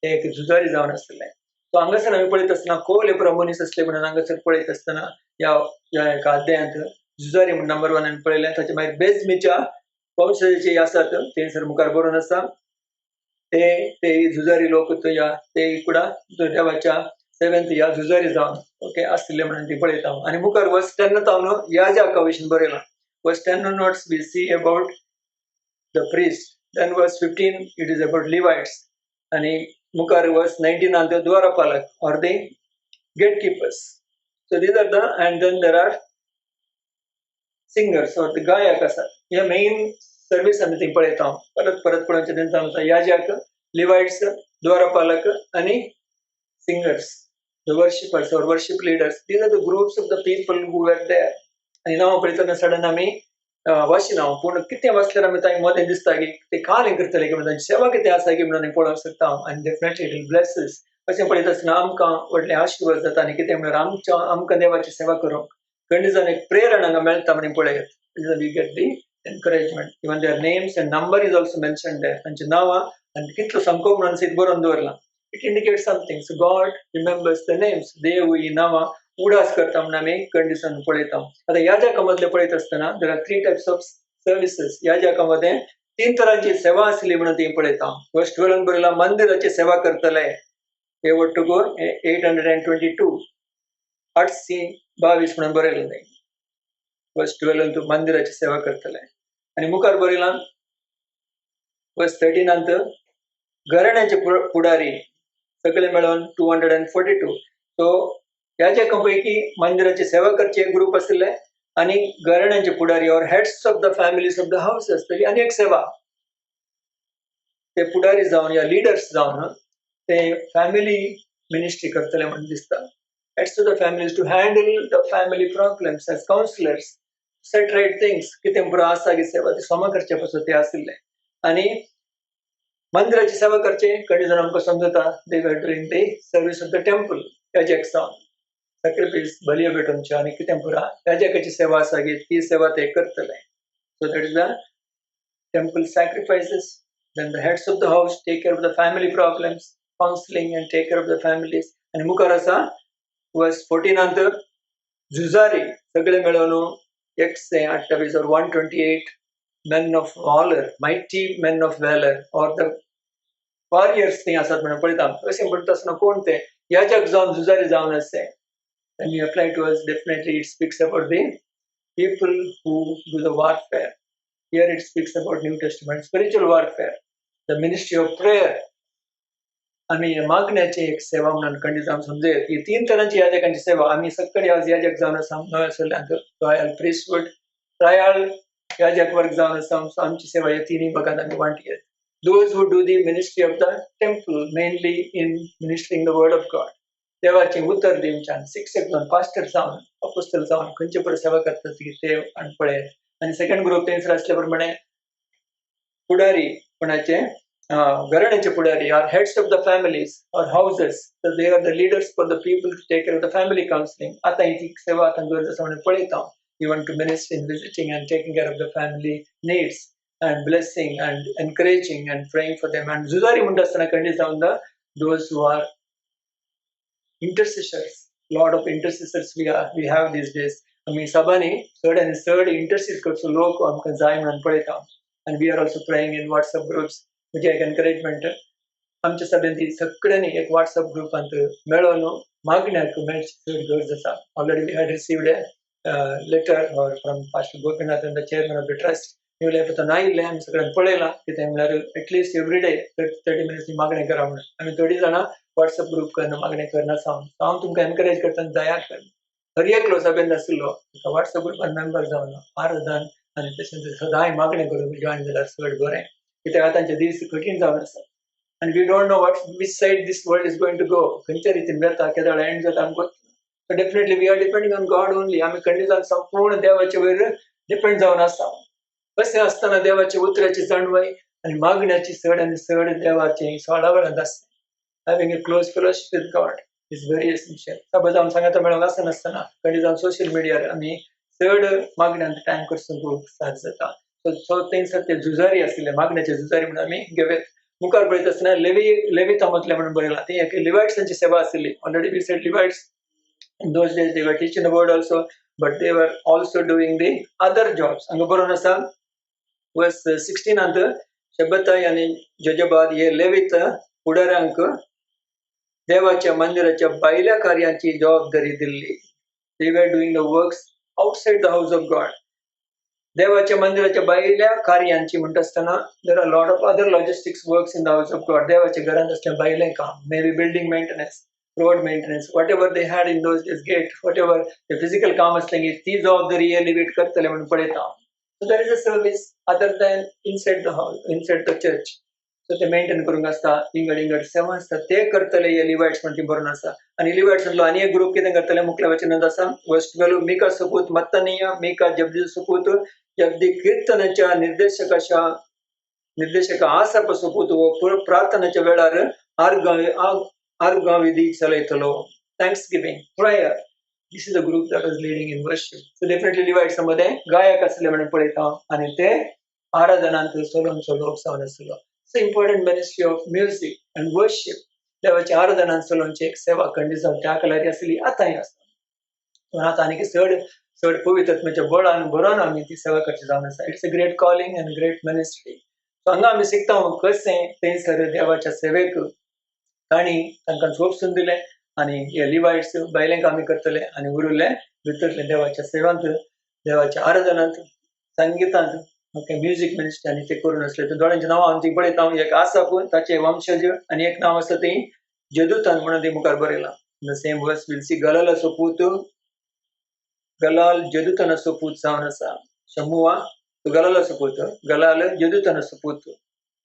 ते एक जुजारी जावन आसले. सो हांगासर आमी पळयत आसतना खोल एक मनीस असले म्हणून हांगासर पळयत आसतना ह्या एका अध्यायांत जुजारी म्हणून नंबर 1 आमी पळयलें. ताचे मागीर बेजमीच्या वंशजाचे आसात थंयसर मुखार बरोवन आसा. ते जुजारी लोक ते कुडा देवाच्या सेवेंथ या जुजारी जावन ओके आसले म्हणून ती पळयता. आनी मुखार वर्स 10 तावन याजका विशीं बरयलां. Verse 10 notes we see about the priest. Then verse 15 it is about लिवाइट्स. आनी मुखार वर्स 19 द्वारपालक or the gatekeepers. So these are the end then there are singers or the गायक आसात. हे मेन सर्वीस आमी थंय पळयता. परत पळोवचें तेंचा याजक, लिवाइट्स, द्वारपालक आनी singers, the worshippers or worship leaders. These are the groups of the people who were there. आनी नांव पळयतना सडन आमी वाशिना पूण कितें वाचल्यार आमी तांकां मदें दिसता की ते काल हें करतले की म्हणून तांची सेवा कितें आसा की म्हणून पळोवंक शकता. आनी definitely it will bless us. अशें पळयत आसतना आमकां व्हडलें आशिर्वाद जाता. आनी कितें म्हळ्यार आमकां देवाची सेवा करूंक खंडीसान एक प्रेरण हांगा मेळटा म्हणून पळयत. We get the encouragement. Even their names and number is also mentioned there. तांची नांवां आनी कितलो संको म्हणून सीट बरोवन दवरला. It indicates something. So God remembers the names. देव ही नांवां उडास करता म्हणून आमी खंडीसान पळयता. आतां याजका मदले पळयत आसतना there are 3 types of services. याजका मध्ये 3 तरांची सेवा आसली म्हणून ती पळयता. वर्स 12 बरयला मंदिराची सेवा करतले. हे वट टू गो 822 822 म्हणून बरयलें. वर्स 12 तू मंदिराची सेवा करतले. आनी मुखार बरयलां वर्स 13 घराण्याचे पुढारी सगळे मेळून 242. सो याजका पैकी मंदिराची सेवा करचे एक ग्रुप आसले आनी घराण्याचे पुढारी और heads of the families of the house आसतली आनी एक सेवा. ते पुढारी जावन या लीडर्स जावन ते फॅमिली मिनिस्ट्री करतले म्हणून दिसता. Heads of the families to handle the family problems as counsellors, set right things. कितें पुरो आसा की सेवा ती सोमा करचे पासून ते आसले. आनी मंदिराची सेवा करचे कडी जाण आमकां समजता. दे वर during the service of the temple. याजक जावन सॅक्रिफायस बलियो भेटोवचे आनी कितें पुरा याजकाची सेवा आसा की ती सेवा ते करतले. So that is the temple sacrifices. Then the heads of the house take care of the family problems, counselling and take care of the families. आनी मुखार आसा वर्स 14 जुजारी सगळे मेळून 128 or 128 men of valor, mighty men of valor or the warriors thing asat म्हणून पळयता. अशें म्हणटा आसतना कोण ते याजक जावन जुजारी जावन आसले. When you apply to us, definitely it speaks about the people who do the warfare. Here it speaks about New Testament spiritual warfare, the ministry of prayer. आम्ही मागण्याची एक सेवा म्हणून खंडीत आमी समजयत. ही 3 तरांची याजकांची सेवा. आम्ही सगळे आज याजक जावन आसा. नवे आसल्यानंतर रॉयल प्रीस्टहूड, ट्रायल याजक वर्ग जावन आसा. आमची सेवा ह्या 3 भागांत आमी वांटयत. Those who do the ministry of the temple, mainly in ministering the word of God. देवाची उतर दिवच्यान शिक्षक जावन, पास्टर जावन, अपोस्टल जावन खंयचे पळय सेवा करतात ते पळयत. आनी सेकंड ग्रुप थंयसर आसल्या प्रमाणे पुढारी कोणाचे घराण्याचे पुढारी are heads of the families और हाऊसेस. तर they are the leaders for the people to take care of the family counselling. आतां ही सेवा आतां गरज आसा म्हणून पळयता. You want to minister in visiting and taking care of the family needs and blessing and encouraging and praying for them. And जुजारी म्हणटा आसतना खंडीत जावन the those who are intercessors. Lot of intercessors we have these days. आमी सभांनी चड आनी चड इंटरसीड करचो लोक आमकां जाय म्हणून पळयता. And we are also praying in WhatsApp groups. म्हणजे एक एनकरेजमेंट आमच्या सभेन ती सगळ्यांनी एक WhatsApp ग्रुपांत मेळोन मागण्याक मेळची चड गरज आसा. Already we had received a letter from Pastor Gopinath and the chairman of the trust. Yewale पता आयिल्ले आमी सगळ्यांनी पळयलां कितें म्हळ्यार एटलिस्ट एवरी डे 30 मिनिट्स मागणें करा म्हणून आमी थोडीं जाणां WhatsApp ग्रुप करना मागणें करना हांव तुमकां एनकरेज करता दयाक हर एकलो सभेन नाशिल्लो WhatsApp ग्रुपान मेंबर जावन आराधन आनी तशेंच सदांय मागणें करून जॉयन जाल्यार चड बरें कित्याक आतांचे दीस कठीण जावन आसा and we don't know which side this world is going to go खंयच्या रितीन जाता केदाळ एंड जाता आमकां so definitely we are depending on God only आमी खंडीत संपूर्ण देवाचे वयर डिपेंड जावन आसा कशें आसतना देवाची उतराची जाणवाय आनी मागण्याची चड आनी चड देवाचे सोळा वेळांत आसता having a close fellowship with God is very essential suppose आमी सांगता मेळोंक आसनासतना खंडीत जावन सोशल मिडियार आमी चड मागण्यांत टायम करसून खूब साथ जाता सो थंयसर ते झुजारी आशिल्ले मागण्याचे झुजारी म्हणून आमी घेवेत मुखार पळयत आसतना लेवी थांबतले म्हणून बरयलां ती एक लिवायट्सांची सेवा आशिल्ली already we said Levites in those days they were teaching the word also but they were also doing the other jobs हांगा बरोवन आसा वर्स 16 अंत शब्बताय आनी जोजबाद हे लेवीत फुडाऱ्यांक देवाच्या मंदिराच्या भायल्या कार्यांची जबाबदारी Delhi they were doing the works outside the house of God देवाच्या मंदिराच्या भायल्या कार्यांची म्हणटा आसतना there are a lot of other logistics works in the house of God देवाच्या घरांत असलें भायलें काम maybe building maintenance road maintenance whatever they had in those days gate whatever the physical काम असलें ती जबाबदारी हे लिवीट करतले म्हणून पळयता so there is a service other than inside the house inside the church so ते मेंटेन करूंक आसता इंगड सेवा आसता ते करतले हे लिवायट्स म्हणून ती बरोवन आसा आनी लिवायट्सांतलो आनी एक ग्रुप कितें करतले मुखल्या वचनांत आसा वर्स 12 मिका सुपूत मत्तनिया मिका जब्दी सुपूत जब्दी कीर्तनाच्या निर्देशक आसाप सुपूत व प्रार्थनाच्या वेळार विधी चलयतलो thanksgiving prayer this is a group that is leading in worship so definitely Levites मध्ये गायक आसले म्हणून पळयता आनी ते आराधनांत सोलोंचो लोक जावन आसलो so important ministry of music and worship देवाच्या आराधनांत सोलोंची एक सेवा खंडीत जावन त्या कालारी आसली आतांय आसता पूण आतां आनीक चड पवित्रत्वाच्या बळान बरोवन आमी ती सेवा करची जावन आसा it's a great calling and great ministry so हांगा आमी शिकता कशें थंयसर देवाच्या सेवेक तांणी तांकां झोपसून दिलें आनी हे लिवायट्स भायलें कामी करतले आनी उरिल्ले भितरले देवाच्या सेवांत देवाच्या आराधनांत संगीतांत ओके म्युझिक मिनिस्ट्री आनी ते करून आसले तर दोळ्यांची नांवां हांव ती पळयता एक आसाप ताचे वंशज आनी एक नांव आसा ती जदुतान म्हणून ती मुखार बरयलां द सेम वर्स विल सी गलाल सोपूत गलाल जदुतान सोपूत जावन आसा शमुआ गलाल सोपूत गलाल जदुतान सोपूत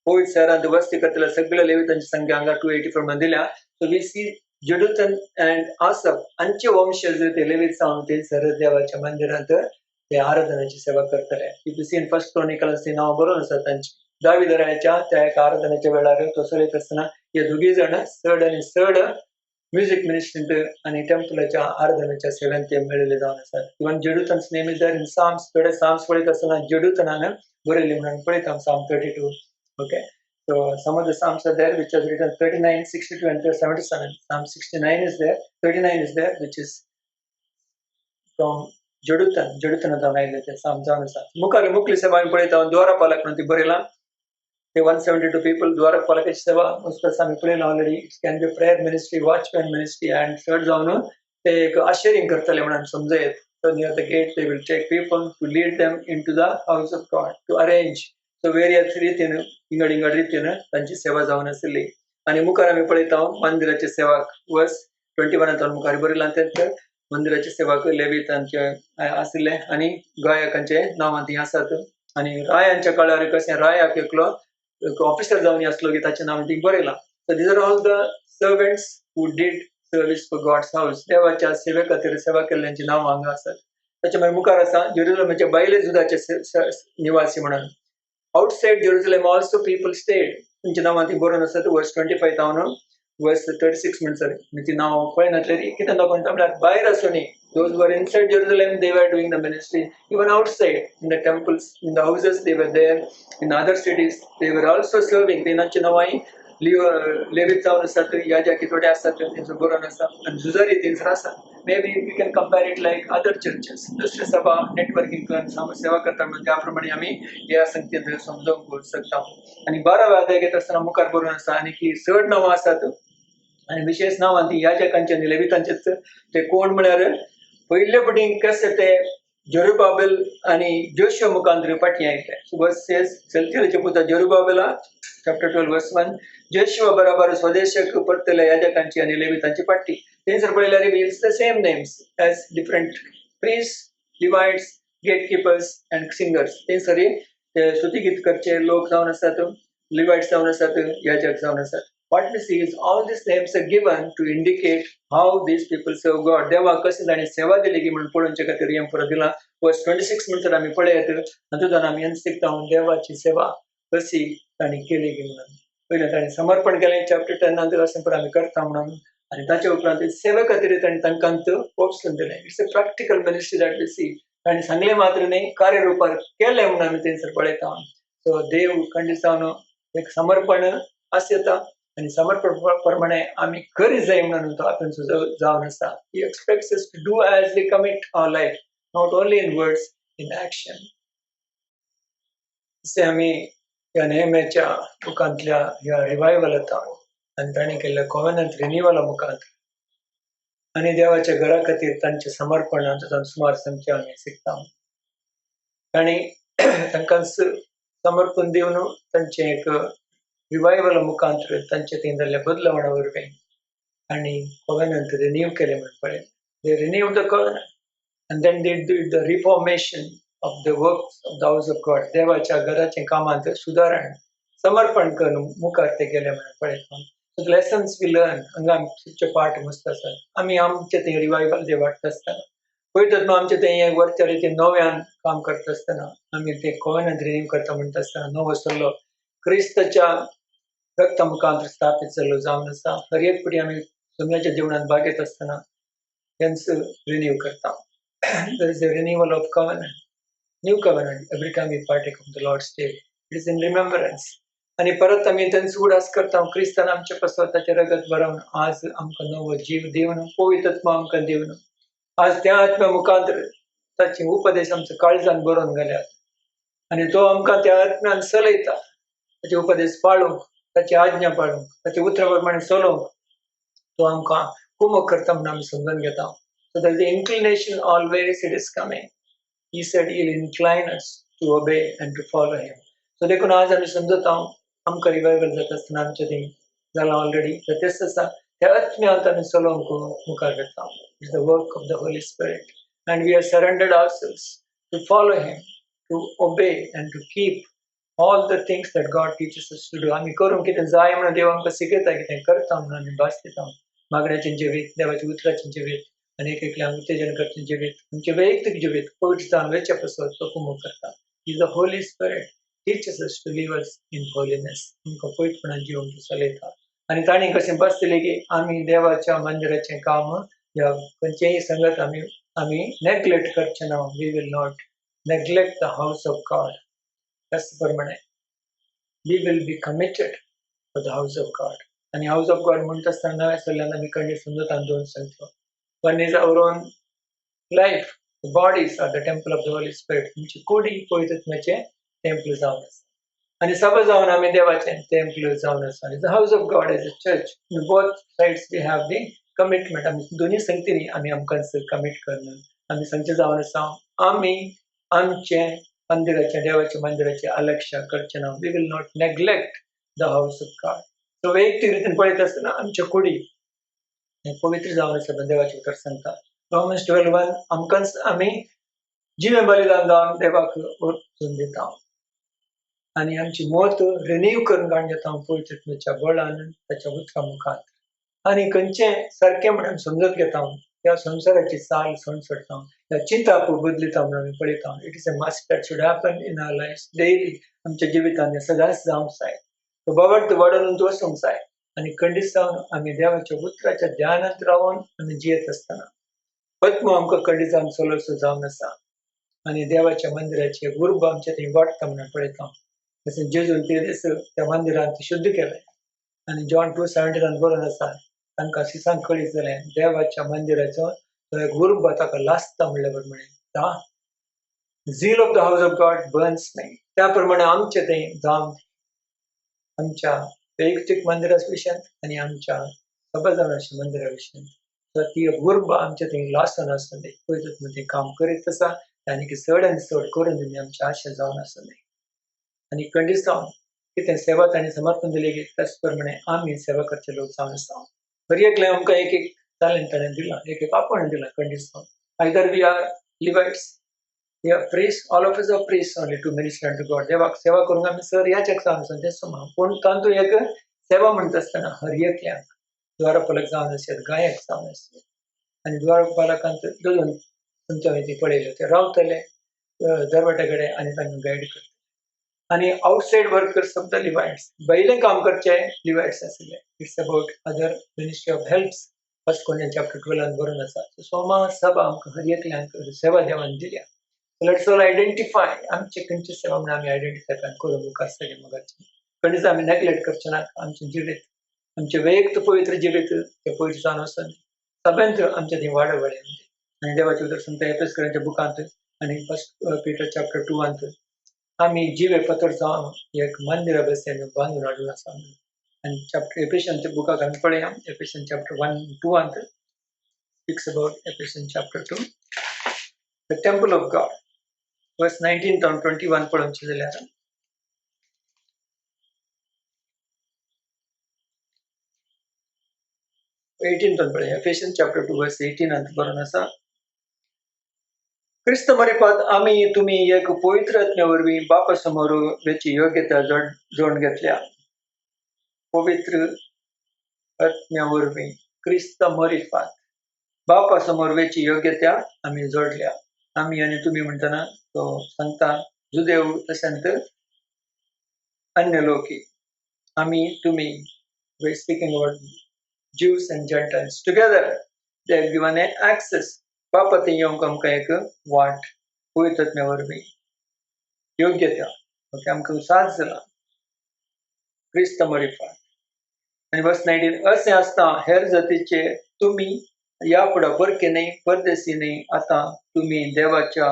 पोईट शहरांत वस्ती करतल्या सगळ्या लेवितांची संख्या हांगा 284 म्हणून दिल्या सो वी सी जदुतन अँड आसप हांचे वंशज ते लेवीत जावन ते सर देवाच्या मंदिरांत ते आराधनाची सेवा करतले if you see in First Chronicles ती नांव बरोवन आसा तांची दावीद रायाच्या त्या एका आराधनाच्या वेळार तो चलयत आसतना हे दोगी जाण चड आनी चड म्युझिक मिनिस्ट्रींत आनी टेम्पलाच्या आराधनाच्या सेवेंत ते मेळिल्ले जावन आसात even Jeduthun's name is there in Psalms थोडे साम्स पळयत आसतना जडुतनान बरयल्ली म्हणून पळयता साम 32 okay so some of the psalms are there which are written 39 62 and 77 psalm 69 is there 39 is there which is from जडुतन जावन आयिल्ले ते psalm जावन आसा मुखली सेवा आमी पळयता द्वारपालक म्हणून ती बरयलां ते 172 people द्वारपालकाची सेवा मुस्कस आमी पळयलां already it can be prayer ministry watchman ministry and चड जावन ते एक आशरिंग करतले म्हणून समजयत so near the gate they will take people to lead them into the house of God to arrange so various रितीन इंगड रितीन तांची सेवा जावन आसली आनी मुखार आमी पळयता मंदिराची सेवाक वर्स 21 मुखार बरयलां ते मंदिराची सेवाक लेवीतांचे आशिल्ले आनी गायकांचे नांवां ती आसात आनी रायांच्या काळार कशें रायाक एकलो ऑफिसर जावन आसलो की ताचें नांव ती बरयलां so these are all the servants who did service for God's house देवाच्या सेवे खातीर सेवा केल्ल्यांची नांवां हांगा आसात ताचे मागीर मुखार आसा जेरुसलेमाचे बायले जुदाचे निवासी म्हणून outside Jerusalem also people stayed तांची नांवां ती बरोवन आसात वर्स 25 तावन वर्स 36 म्हणसर ती नांव पळयनातलें कितें दाखोवन म्हळ्यार भायर आसुनी those who were inside Jerusalem they were doing the ministry even outside in the temples in the houses they were there in other cities they were also serving तेनांची नांवां लेवीत जावन आसात याजकी थोडे आसात तेंचो बरोवन आसा आनी जुजारी थंयसर आसात maybe we can compare it like other churches दुसरे सभा नेटवर्किंग करून सेवा करता म्हणजे त्या प्रमाणे आमी ह्या संख्येन समजूंक शकता आनी 12व्या अध्याय घेत आसतना मुखार बरोवन आसा आनी की चड नांवां आसात आनी विशेष नांवां ती याजकांचे आनी लेवितांचेच ते कोण म्हळ्यार पयले पटीन कशें ते जरुबाबेल आणि जोशुआ मुखांतर पाठी आयिल्ले. So verse says, सेल्तियेलाचे पुत्र जरुबाबेला chapter 12 verse 1 जोशुआ बराबर स्वदेशक परतले याजकांची आणि लेवितांची पाठी. थंयसर पळयल्यार reveals the same names as different priests, Levites, gatekeepers and singers. थंयसर स्तुतिगीत करचे लोक जावन आसात, Levites जावन आसात, याजक जावन आसात. What we see is all these names are given to indicate how these people serve God. देवा कशी तांणी सेवा दिली की म्हणून पळोवचे खातीर हे पुरो दिला. वर्स 26 म्हणसर आमी पळयत आनी तुझा आमी हें शिकता देवाची सेवा कशी तांणी केली की म्हणून. पयलें तांणी समर्पण केलें चॅप्टर 10 नंतर अशें पण आमी करता म्हणून आनी ताचे उपरांत सेवे खातीर तांणी तांकां पोपसून दिलें. It's a practical ministry that we see. तांणी सांगलें मात्र न्ही कार्यरुपार केलें म्हणून आमी थंयसर पळयता. सो देव खंडीत जावन एक समर्पण आसता आणि समर्पण प्रमाणे आम्ही खरी जाय म्हणून तो आपण जावन आसा. He expects us to do as we commit our life, not only in words, in action. जसे आम्ही या नेहमीच्या मुखांतल्या या रिवायवलात आणि ताणी केल्ल्या कॉव्हनंट रिन्यूवला मुखांत आणि देवाच्या घरा खातीर तांचे समर्पणाचो सुमार संख्या आमी शिकता. ताणी तांकां समर्पण दिवन तांचे एक रिवायवल मुखांतर तांचे थंय जाल्ल्या बदलावणा वरवीं आनी covenant रिन्यू केलें म्हणून पळयलें. They renewed the covenant and then they did the reformation of the works of the house of God. देवाच्या घराचे कामांत सुदारण समर्पण करून मुखार ते गेले म्हणून पळयता. So the lessons we learn हांगा आमचे पाठ मस्त आसात. आमी आमचे थंय रिवायवल जे वाडटा आसतना पळयतात न्हू आमचे थंय वरच्या रितीन नव्यान काम करता आसतना आमी ते covenant रिन्यू करता म्हणटा आसतना नवो सल्लो क्रिस्ताच्या रक्ता मुखांतर स्थापीत जाल्लो जावन आसा. हर एक फावटी आमी सुमयाच्या जिवनांत बागेत आसतना तेंच रिन्यू करता. There is a renewal of covenant, new covenant every time we partake of the Lord's table. It is in remembrance. आणि परत आमी तेंच उडास करता क्रिस्तान आमचे ताचे रगत भरवन आज आमकां नवो जीव दिवन पवित्र आत्मा आमकां दिवन आज त्या आत्म्या मुखांतर ताचे उपदेश आमच्या काळजान बरोवन घाल्यात आनी तो आमकां त्या आत्म्यान चलयता. ताचे उपदेश पाळूंक, ताची आज्ञा पाळूंक, ताचे उतरा प्रमाणे चलोवंक तो आमकां कुमक करता म्हणून आमी समजून घेता. So there is the inclination always it is coming. He said he'll incline us to obey and to follow him. So देखून आज आमी समजता आमकां रिवायवल जाता आसतना आमचे थंय जालां ऑलरेडी तर तेच आसा त्या आत्म्यांत आमी चलोवंक मुखार घेता. It's the work of the Holy Spirit and we have surrendered ourselves to follow him, to obey and to keep all the things that God teaches us to do. आमी करूंक कितें जाय म्हणून देव आमकां शिकयता कितें करता म्हणून आमी भास दिता. मागण्याचें जिवीत, देवाच्या उतराचें जिवीत आनी एक एकल्याक उत्तेजन करचें जिवीत, आमचें वैयक्तीक जिवीत पवित्र जावन वेचे पासत तो कुमक करता. He is the Holy Spirit teaches us to live us in holiness. आमकां पवित्रपणान जिवंक चलयता. आनी ताणी कशें भास दिलें की आमी देवाच्या मंदिराचें काम या खंयचेय संगत आमी नेग्लेक्ट करचें ना. We will not neglect the house of God. त्याचप्रमाणे we will be committed for the house of God. आणि हाऊस ऑफ गॉड म्हणटा आसतना नव्या सल्ल्यान आमी खंय समजता दोन संगत्यो. One is our own life. The bodies are the temple of the Holy Spirit. आमची कुडी पवित्र आत्म्याचें टेम्पल जावन आसा. आनी सभा जावन आमी देवाचें टेम्पल जावन आसा. The house of God is a church. On both sides we have the commitment. आमी दोनी संगतींनी आमी आमकां कमीट करना. आमी सांगचे जावन आसा आमी आमचें मंदिराचें देवाच्या मंदिराचें अलक्ष्य करचें ना. We will not neglect the house of God. So वैयक्तीक रितीन पळयत आसतना आमचे कुडी पवित्र जावन आसा देवाचें उतर सांगता. Romans 12:1 आमकांच आमी जिवें बलिदान जावन देवाक वचून दिता आनी आमची मोत रिन्यू करून काडून घेता पवित्र आत्म्याच्या बळान ताच्या उतरा मुखांत आनी खंयचें सारकें म्हणून समजत घेता. त्या संसाराची चाल सोडटा, त्या चिंता बदलिता म्हणून आमी पळयता. It is a must that should happen in our lives daily. आमच्या जिवितांत सदांच जावंक जाय. तो बाबत वाडून वचूंक जाय आनी खंडीत जावन आमी देवाच्या उतराच्या ध्यानांत रावन आमी जियेत आसतना पद्म आमकां खंडीत जावन चलोवचो जावन आसा आनी देवाच्या मंदिराची उर्ब आमच्या थंय वाडटा म्हणून पळयता. तशें जेजून ते दीस त्या मंदिरांत शुद्ध केलें आनी जॉन 2:17 बरोवन आसा तांकां सिसांक कळीत जालें देवाच्या मंदिराचो तो एक उर्ब ताका लासता म्हणल्या प्रमाणे zeal of the house of God burns me. त्या प्रमाणे आमचे थंय जावन आमच्या वैयक्तीक मंदिरा विशयांत आनी आमच्या सभा जावनाच्या मंदिरा विशयांत ती एक उर्ब आमच्या थंय लासन आसता. पळयत थंय काम करीत आसा आनी की चड आनी चड करून तुमी आमची आशा जावन आसूं न्ही आनी खंडीत जावन कितें सेवा तांणी समर्पण दिलें की त्याच प्रमाणे आमी सेवा करचे लोक जावन आसा हर एकले आमकां एक एक टॅलंट ताणें दिलां एक एक आपण दिलां खंडीत जावन either we are Levites we are priest all of us are priest only to minister to God देवाक सेवा करूंक आमी सर ह्या जग जावन आसा तेच म्हणा पूण तातूंत एक सेवा म्हणटा आसतना हर एकल्याक द्वारपालक जावन आसत गायक जावन आसत आनी द्वारपालकांत धरून तुमच्या वेळी पळयले ते रावतले दरवटे कडेन आनी तांकां गायड करतले आनी outside workers of the Levites बैले काम करचे लिवाइट्स आसले it's about other ministry of helps first Corinthians chapter 12 बरोवन आसा सोमा सभा आमकां हर एकल्यांक सेवा देवान दिल्या लेट्स ऑल आयडेंटिफाय आमचे खंयची सेवा म्हणून आमी आयडेंटिफाय करून मुखार सगळे मोगाचे खंयच आमी नेग्लेक्ट करचे ना आमचे जिवीत आमचे वैयक्तीक पवित्र जिवीत ते पवित्र जावन वचून सगळ्यांत आमच्या थंय वाडवळ आनी देवाचे उतर सांगता एफेसकारांच्या बुकांत आनी फर्स्ट पीटर चॅप्टर 2 आमी जिवे पत्र जावन एक मंदिरा बसयेन बांदून हाडून आसा आनी चॅप्टर एफेसियनच्या बुकाक आमी पळया Ephesians chapter 1:2 speaks about Ephesians chapter 2 the temple of God verse 19 to 21 पळोवचें जाल्यार 18 तो पळया एफेसियन चॅप्टर 2 वर्स 18 बरोवन आसा क्रिस्त मरेपात आमी तुमी एक पवित्र आत्म्या वरवीं बापा समोर वेची योग्यता जोडून घेतल्या पवित्र आत्म्या वरवीं क्रिस्त मरेपात बापा समोर वेची योग्यता आमी जोडल्या आमी आनी तुमी म्हणटना तो सांगता जुदेव तशेंच अन्य लोकी आमी तुमी we speaking about Jews and Gentiles together they have given an access बापा ते येवंक आमकां एक वाट पवित्र आत्म्या वरवीं योग्यता ओके आमकां साथ जाला क्रिस्त मरेपात आनी वर्स 19 अशें आसता हेर जातीचे तुमी या फुडें परके न्ही परदेसी न्ही आतां तुमी देवाच्या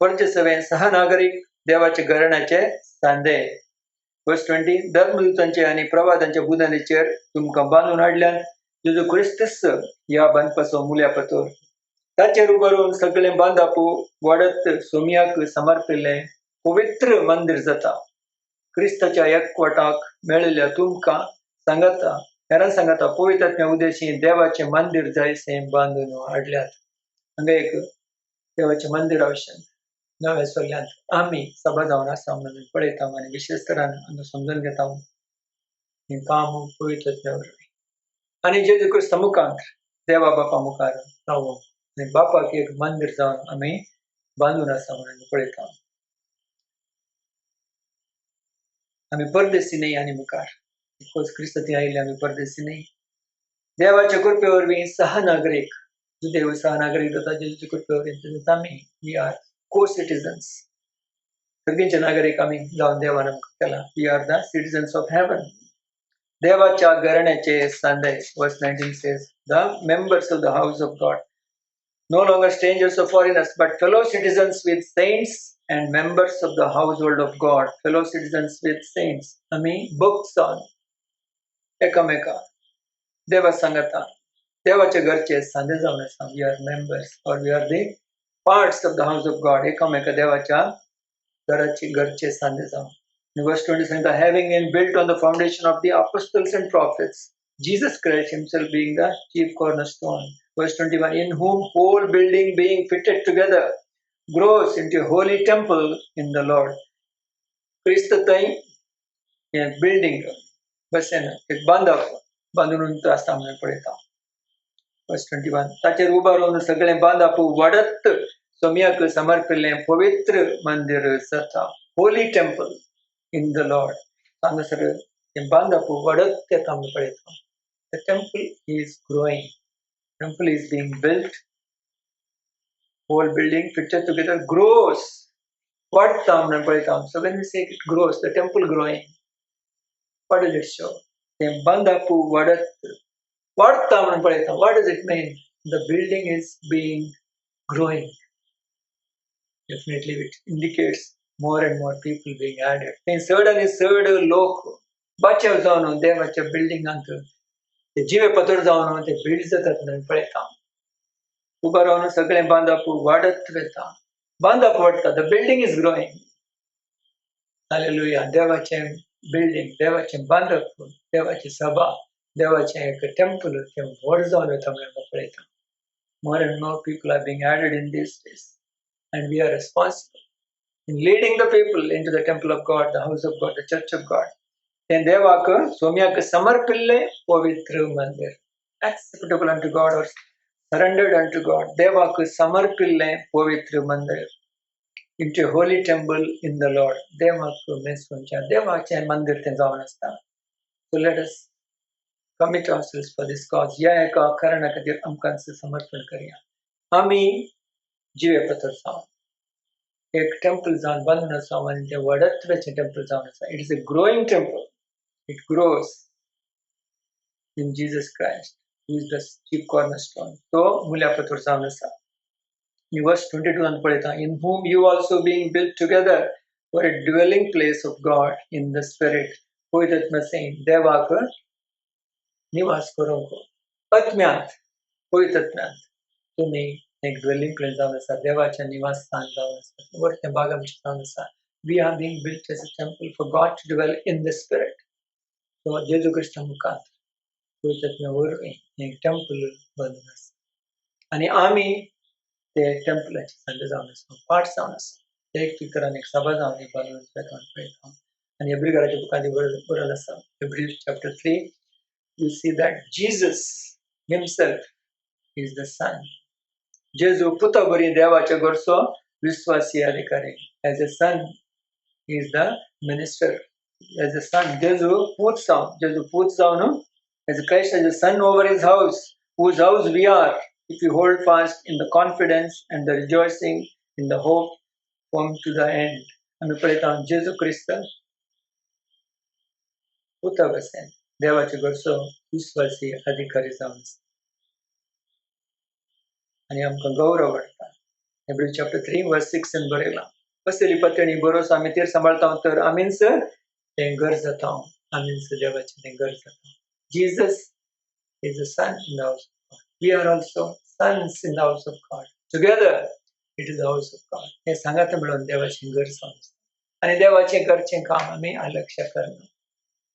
परचे सवेन सहनागरीक देवाच्या घराण्याचे सांदे वर्स 20 धर्मदूतांचे आनी प्रवादांच्या बुदांचेर तुमकां बांदून हाडल्यान जेजू क्रिस्तस ह्या बांदपाचो मुल्या पतोर ताचेर उबारून सगळे बांदापू वाडत सोमयाक समर्पिल्ले पवित्र मंदिर जाता क्रिस्ताच्या एकवटाक मेळिल्ल्या तुमकां सांगता हेरां सांगता पवित्र आत्म्या उद्देशी देवाचे मंदिर जायसे बांदून हाडल्यात हांगा एक देवाचे मंदिर आवश्यक नव्या सोल्यांत आमी सभा जावन आसा म्हणून पळयता आनी विशेष तरान हांगा समजून घेता हें काम पवित्र आत्म्या वरवीं आनी जेजू क्रिस्त मुखार देवा बापा मुखार रावूंक आनी बापाक एक मंदिर जावन आमी बांदून आसा म्हणून पळयता आमी परदेसी न्ही आनी मुखार क्रिस्त थंय आयिल्ले आमी परदेसी न्ही देवाच्या कृपे वरवीं सहनागरीक देव सहनागरीक जाता जेजूचे कृपे वरवीं जाता आमी वी आर co-citizens सगळींचे नागरीक आमी जावन देवान आमकां केला we are the citizens of heaven देवाच्या घराण्याचे सांदे वर्स 19 says the members of the house of God no longer strangers or foreigners but fellow citizens with saints and members of the household of God fellow citizens with saints आमी भक्त जावन एकामेका देवा सांगता देवाच्या घरचे सांदे जावन आसा वी आर मेंबर्स और we are the parts of the house of God एकामेका देवाच्या घराचे घरचे सांदे जावन verse 20 says having been built on the foundation of the apostles and prophets Jesus Christ himself being the chief cornerstone verse 21 in whom whole building being fitted together grows into a holy temple in the Lord Christ thai एक बिल्डिंग बसेन एक बांदून आसता म्हणून पळयता verse 21 ताचेर उबा रावन सगळे बांदापू वाडत सोमयाक समर्पिल्ले पवित्र मंदिर जाता Holy temple in the Lord हांगासर हें बांदापू वाडत येता आमी पळयता the temple is growing temple is being built whole building fitted together grows वाडटा म्हणून पळयता so when we say it grows the temple growing what does it show हें बांदापू वाडटा म्हणून पळयता what does it mean the building is being growing definitely it indicates more and more people being added in third लोक बाचेव जावन देवाच्या बिल्डिंगांत ते जिवे पत्र जावन ते बिल्ड जातात म्हणून पळयता उबा रावन सगळे बांदापू वाडत वेता बांधप वाटता. The building is growing. Hallelujah. देवाचे बिल्डिंग, देवाचे बांधप, देवाची सभा, देवाचे एक टेम्पल ते व्हड जावन वता म्हणून आमी पळयता. More and more people are being added in these days, and we are responsible in leading the people into the temple of God, the house of God, the church of God. ते देवाक सोम्याक समर्पिल्ले पवित्र मंदिर, acceptable unto God or surrendered unto God. देवाक समर्पिल्ले पवित्र मंदिर, into a holy temple in the Lord. देवाक मेसूंच्या देवाचे मंदिर ते जावन आसता. So let us commit ourselves for this cause. या एका कारणा खातीर आमकां समर्पण करया. आमी जिवे पत्र जावन एक टेम्पल जावन बांदून आसा आनी तें वडत्वाचें टेम्पल जावन आसा. It is a growing temple. It grows in Jesus Christ, who is the chief cornerstone. तो मूल्यापत्र जावन आसा. In verse 22 पळयता, in whom you also being built together for a dwelling place of God in the Spirit. पवित्र saying, देवाक निवास करूंक आत्म्यांत, पवित्र आत्म्यांत तुमी एक ड्वेलिंग प्लेस जावन आसा, देवाचें निवास स्थान जावन आसा. वरचें भाग आमचें जावन आसा. We are being built as a temple for God to dwell in the Spirit. So जेजू क्रिस्ता मुखार पवित्र आत्म्या वरवीं एक टेम्पल बांदून आसा. आनी आमी ते टेम्पलाची संद जावन आसा, पार्ट जावन आसा. एक तरान एक सभा जावन एक बांदून पळयता. आनी एब्रिगाराच्या बुकांनी बरयल्लें आसा. Hebrews chapter 3, you see that Jesus himself is the Son. जेजू पुता बरी देवाच्या घरचो विश्वासी अधिकारी. As a son, he is the minister. As a son, जेजू पूत जावन, as Christ as a son over his house, whose house we are, if we hold fast in the confidence and the rejoicing in the hope come to the end. आमी पळयता जेजू क्रिस्त पुता बसेन देवाच्या घरचो विश्वासी अधिकारी जावन आसा. आनी आमकां गौरव वाटता. Hebrews chapter 3 verse 6 बरयलां. कसली पत्नी बरोसो आमी तीर सांबाळता तर आमीच तें घर जाता. आमीच देवाचें तें घर जाता. Jesus is the son in the house of God. We are also sons in the house of God. Together it is the house of God. हे सांगात मिळून देवाचें घर जावन आसा. आनी देवाचें घरचें काम आमी अलक्ष्य करना.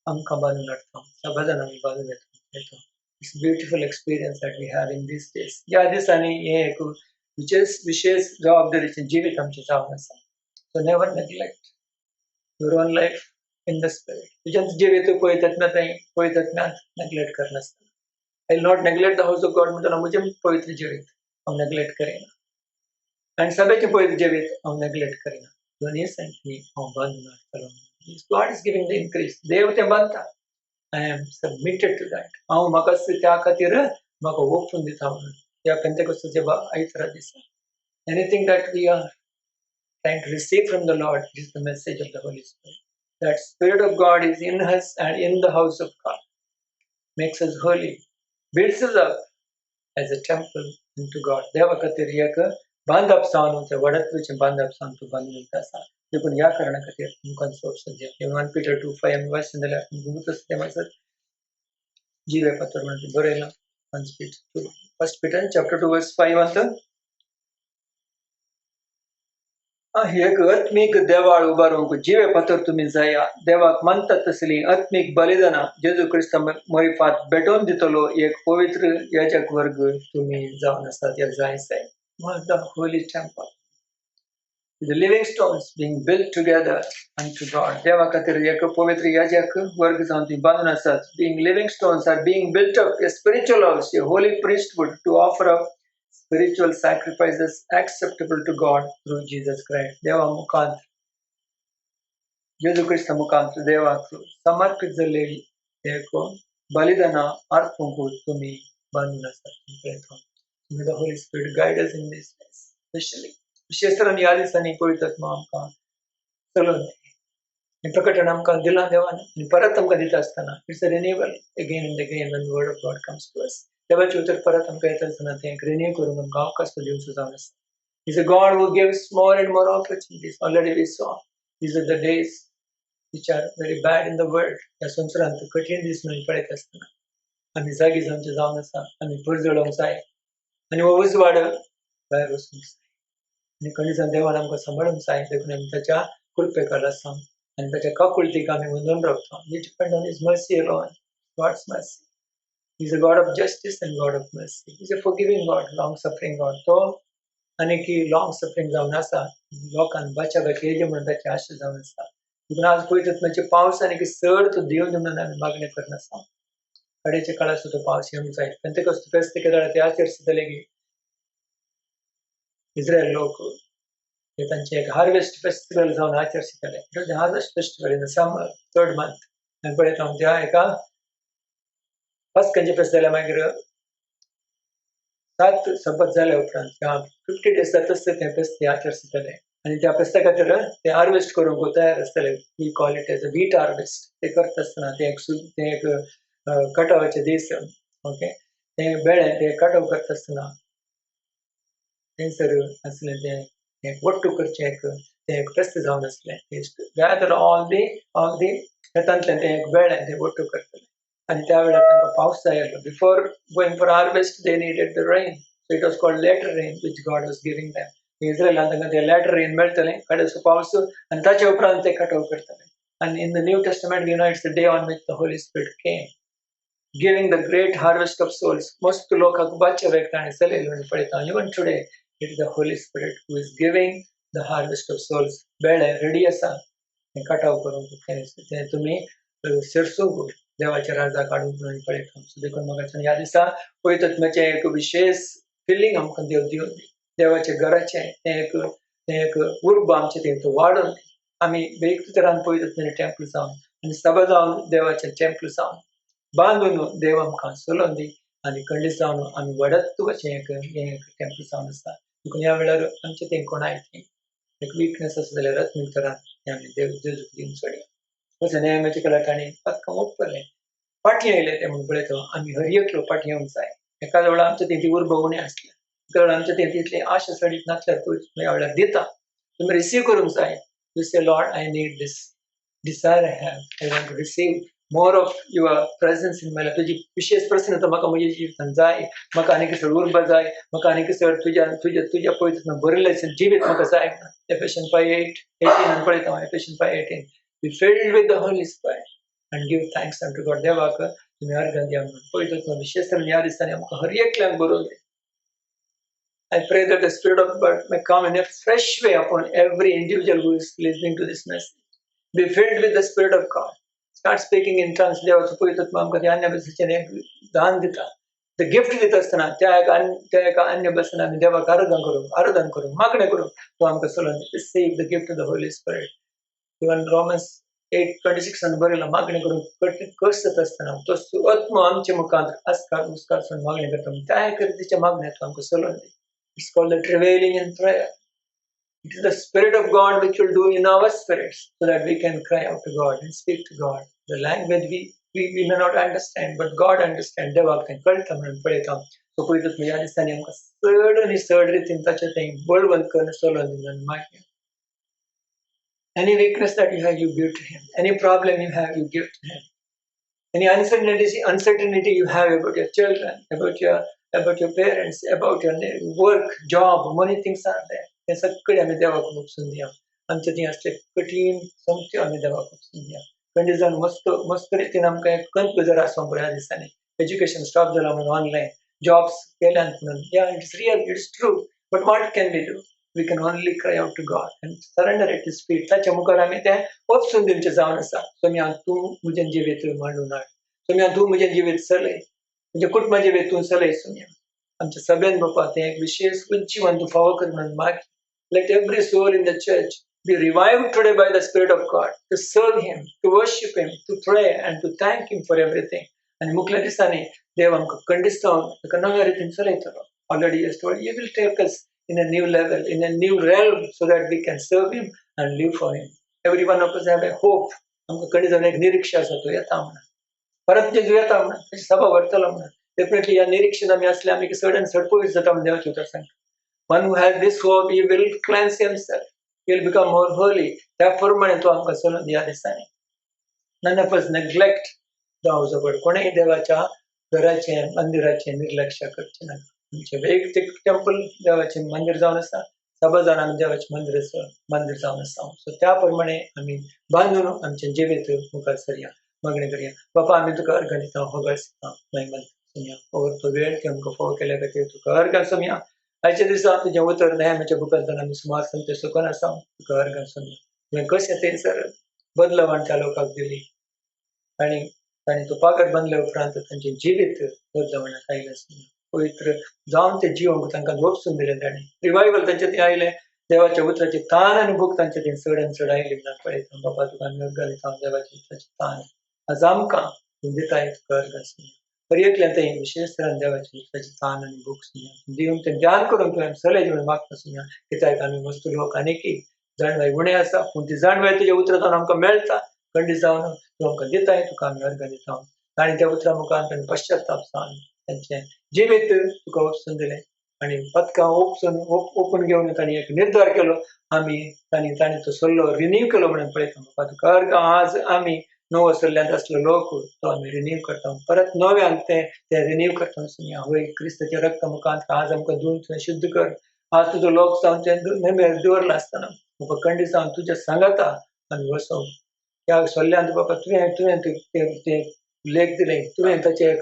आमकां बांदून हाडटा. सगळें आमी बांदून येता. It's a beautiful experience that we have in these days. या दिसांनी हे एक विशेष जबाबदारीचें जिवीत आमचें जावन आसा. So never neglect your own life in the spirit. तुजें जिवीत पवित्रत्म्यांत neglect करनासतना. I will not neglect the house of God म्हणटना म्हजें पवित्र जिवीत हांव neglect करिना. आनी सगळेचें पवित्र जिवीत हांव neglect करिना. दोनी संख्येनी हांव बांदून हाडटलो. God is giving the increase. देव तें बांदता. I am submitted to that. हांव म्हाका त्या खातीर म्हाका ओपून दिता म्हणून ह्या पेंतेकोस्ताच्या आयतारा दिसा. Anything that we are trying to receive from the Lord is the message of the Holy Spirit. That Spirit of God is in us and in the house of God. Makes us holy. Builds us up as a temple unto God. देवा खातीर एक बांदप जावन तें वडत्वाचें बांदप जावन तूं बांदून आसा. देखून ह्या कारणा खातीर आमकां सोप दिया. 1 Peter 2:5 आमी वाचून जाल्यार आमकां तें मातसो जिवे पत्र म्हणून बरयलां. 1 Peter chapter 2 verse 5 म्हणटा एक आत्मीक देवाळ उबारूंक जिवे पत्र तुमी जाया. देवाक मानतात तसली आत्मीक बलिदानां जेजू क्रिस्त मोरिफात भेटोवन दितलो एक पवित्र याजक वर्ग तुमी जावन आसात. या जायसाय. The holy temple. The living stones being built together unto God. देवा खातीर एक पवित्र याजक वर्ग जावन ती बांदून आसात. Being living stones are being built up, a spiritual house, a holy priesthood to offer up spiritual sacrifices acceptable to God through Jesus Christ. देवा मुखांत जेजू क्रिस्त मुखांत देवाक समर्पित जाल्लेली एक बलिदानां अर्पूंक तुमी बांदून आसात. May the Holy Spirit guide us in this place, especially. विशेष तरेन ह्या दिसांनी पवित्र आत्मा आमकां चलोवन आनी प्रकटण आमकां दिलां देवान आनी परत आमकां दिता आसतना it's a renewal again end again when the word of God comes to us. देवाचें उतर परत आमकां येता आसतना तें रिन्यू करून आमकां अवकाश दिवचो जावन आसा. He's a God who gives more and more opportunities. Already we saw. These are the days which are very bad in the world. ह्या संवसारांत कठीण दीस म्हणून पळयत आसतना आमी जागी जावचें जावन आसा. आमी परजळोवंक जाय. आनी हो उजवाड भायर वचूंक जाय. आनी खंयच्यान देवान आमकां सांबाळूंक जाय देखून आमी ताच्या कृपेखाल आसा आनी ताच्या काकुळटीक आमी वंदून रावता. We depend on his mercy alone, God's mercy. He is a God of justice and God of mercy. He is a forgiving God, long suffering God. तो आनीक लॉंग सफरिंग जावन आसा, लोकांक बचावपाक येयले म्हणून ताची आशा जावन आसा. देखून आज पळयतात म्हणजे पावस आनीक चड तो दिवं म्हणून आमी मागणी करनासा. कडेच्या काळार सुद्दां पावस येवंक जाय. पेंतेकोस्त फेस्त केदार ते आचरितले की इस्रायल लोक हे तांचे एक हार्वेस्ट फेस्टिवल जावन आचरितले. Harvest festival in the summer, third month. आनी पळयता हांव त्या एका पास्कांचे फेस्त जाल्या मागीर 7 सबत जाल्या उपरांत 50 days जातच ते फेस्त आचरितले. आनी त्या फेस्ता खातीर ते हार्वेस्ट करूंक तयार आसतले. We call it as a wheat harvest. ते करता आसतना ते एक कटावाचे दीस. ओके, ते बेळे ते कटाव करता आसतना थंयसर आसले ते एक वट्टू करचे एक फेस्त जावन आसले. गॅदर ऑल दी हेतांतले ते एक बेळे ते वट्टू करतले. आनी त्या वेळार तांकां पावस जाय आसलो. Before going for harvest they needed the rain. So it was called latter rain which God was giving them. इस्रायलान तांकां ते लेटर रेन मेळटलें, कडेचो पावस, आनी ताच्या उपरांत ते कटाव करतले. आनी in the New Testament we know it's the day on which the Holy Spirit came, giving the great harvest of souls. Most लोकांक बादच्या ताणें चलयलो आनी पळयता. Even today it is the Holy Spirit who is giving the harvest of souls. बेळे रेडी आसा हें कटाव करूंक. ते तुमी शिरसूंक देवाच्या राजा काडूंक म्हणून पळयता. सो देखून म्हाका ह्या दिसा पळयतात म्हणजे एक विशेष फिलींग आमकां देव दिवन देवाच्या घराचें तें एक उर्ब आमचे थंय वाडून आमी वेगळे तरान पळयतात म्हणजे टेंपल जावन आनी सभा जावन देवाचें टेंपल जावन बांदून देव आमकां चलोवन दी आनी खंडीत जावन आमी वडत कशें एक टेंपल जावन आसता. देखून ह्या वेळार आमचे थंय कोणाय एक विकनेस आसा जाल्यार रत्नीक तरान तें आमी देव दिवन सोडया. तशें नेहमीच्या काळार ताणें पातकां ओपले, फाटीं आयले ते म्हणून पळयता. आमी हर एकलो फाटीं येवंक जाय. एका वेळार आमचे थंय ती उर्ब उणें आसलें, एका वेळार आमचे थंय तितली आशा सडीत नासल्यार तूं ह्या वेळार दिता. तुमी रिसीव करूंक जाय. You say Lord I need this desire I have. I want to receive more of your presence in my life. तुझी विशेष प्रसन्न तर म्हाका म्हज्या जिवितांत जाय. म्हाका आनीक चड उर्ब जाय. म्हाका आनीक चड तुज्या पळयतना बरयलें जिवीत म्हाका जाय. Ephesians 5:18 पळयता हांव. Ephesians 5:18 be filled with the Holy Spirit and give thanks unto God. देवाक तुमी अर्घ दिया म्हणून पळयता. विशेष तरेन ह्या दिसांनी आमकां हर एकल्याक बरोवन दी. I pray that the Spirit of God may come in a fresh way upon every individual who is listening to this message. Be filled with the Spirit of God. Start speaking in tongues. देवाचो पळयतात आमकां त्या अन्य भाशेचें एक दान दिता. ते गिफ्ट दिता आसतना त्या एका अन्य भाशेन आमी देवाक आराधन करूंक मागणें करूंक तो आमकां चलोवन receive the gift of the Holy Spirit. Even Romans 8:26 बरयलां मागणें करूंक कश्ट जाता आसतना तो आत्मो आमचे मुखांत आस्कार मागणें करता. त्या रितीच्या मागण्यांत आमकां चलोवन दी. It's called the travailing in prayer. It is the Spirit of God which will do in our spirits so that we can cry out to God and speak to God. The language we may not understand, but God understands. देवाक तें कळटा म्हणून पळयता. सो पळयतात ह्या दिसांनी आमकां चड आनी चड रितीन ताचें तें बळवंत करून चलोवन दी म्हणून मागया. Any weakness that you have, you give to Him. Any problem you have, you give to Him. Any uncertainty you have about your children, about your parents, about your work, job, many things are there. हे सगळे आमी देवाक उपसून दिया. आमचे थंय असले कठीण संगत्यो आमी देवाक उपसून दिया. खंय जावन मस्त रितीन आमकां एक कंत गुजार आसूंक ह्या दिसांनी. एज्युकेशन स्टॉप जालां म्हणून ऑनलायन जॉब्स केल्यात म्हणून. Yeah it's real, it's true. But what can we do? We can only cry out to God and surrender at his feet. ताच्या मुखार आमी तें उपसून दिवचें जावन आसा. स्वामी तूं म्हजें जिवीत मांडून हाड. स्वामी तूं म्हजें जिवीत चलय. म्हजें कुटुंबाचें जिवीत तूं चलय स्वामी. आमच्या सगळ्यांक बापा तें एक विशेष उंचीवन तूं फावो कर म्हणून माग. Let every soul in the church be revived today by the Spirit of God to serve Him, to worship Him, to pray and to thank Him for everything. And मुखल्या दिसांनी देव आमकां खंडीत जावन एका नव्या रितीन चलयतलो. Already He has told He will take us in a new level, in a new realm so that we can serve Him and live for Him. Every one of us have a hope. आमकां खंडीत जावन एक निरीक्षा आसा तो येता म्हणून. परत जेजू येता म्हणून. ताची सभा भरतलो म्हणून. डेफिनेटली ह्या निरीक्षेन आमी असले आमी चड आनी चड पवित्र जाता म्हणून देवाचें उतर सांगता. One who has this hope, he will cleanse himself. He will become more holy. त्याप्रमाणे तो आमकां चलोवन ह्या दिसांनी. None of us neglect the house of God. कोणेय देवाच्या घराचें मंदिराचें निर्लक्ष्य करचें ना. आमचें वैयक्तीक टेंपल देवाचें मंदिर जावन आसा. सभा जावन आमी देवाचें मंदिर जावन आसा. सो त्या प्रमाणे आमी बांदून आमचे जिवीत मुखार सरया. मागणी करया. बापा आमी तुका अर्घ दिता, होगाळ दिता, महिमा सुमया. ओवर तो वेळ की आमकां फोव केल्या खातीर तुका अर्घ सुमया. आयच्या दिसा तुजें उतर नेहमाच्या बुकांतल्यान आमी सुमार संत सुखोन आसा. तुका अर्घ सुमया. तुवें कशें थंयसर बदलावण त्या लोकांक दिली आनी तांणी तो पागड बांदल्या उपरांत तांचें जिवीत बदलावणाक आयलें सुमया. पवित्र जावन ते जिवंक तांकां उपसून दिलें ताणें. रिवायवल तांचे थंय आयलें. देवाच्या उतराची तान आनी भूक तांचे थंय चड आनी चड आयली म्हणून पळयता. बापा तुका आमी अर्घ दिता देवाच्या उतराची तान. आज आमकां तूं दिताय तुका अर्घ सुमया. हर एकल्यान थंय विशेश तरान देवाच्या उतराची तान आनी भूक सुमया. दिवन तें ध्यान करून तुवें सगळे जिवन मागता सुमया. कित्याक आमी वस्तू लोक आनीकय जाणवाय उणें आसा पूण ती जाणवाय तुज्या उतरांतल्यान आमकां मेळटा. खंडीत जावन तूं आमकां दिताय तुका आमी अर्घ दिता. ताणें त्या उतरा मुखार ताणें पश्चाताप जावन तांचें जिवीत तुका उपसून दिलें आनी पदकां ओपून घेवन ताणें एक निर्धार केलो. ताणें तो सल्लो रिन्यू केलो म्हणून पळयता. बापा तुका अर्घ आज आमी नवो सल्ल्यांत आसलो लोक तो आमी रिन्यू करता. परत नव्यान ते रिन्यू करता सुमया. होय क्रिस्ताच्या रक्ता मुखार आज आमकां धुवन तुवें शुद्ध कर. आज तुजो लोक जावन तें नेमेर दवरला आसतना बापा खंडीत जावन तुज्या सांगाता आमी वसो. त्या सल्ल्यांत बापा तुवें ते लेख दिले. तुवें ताचें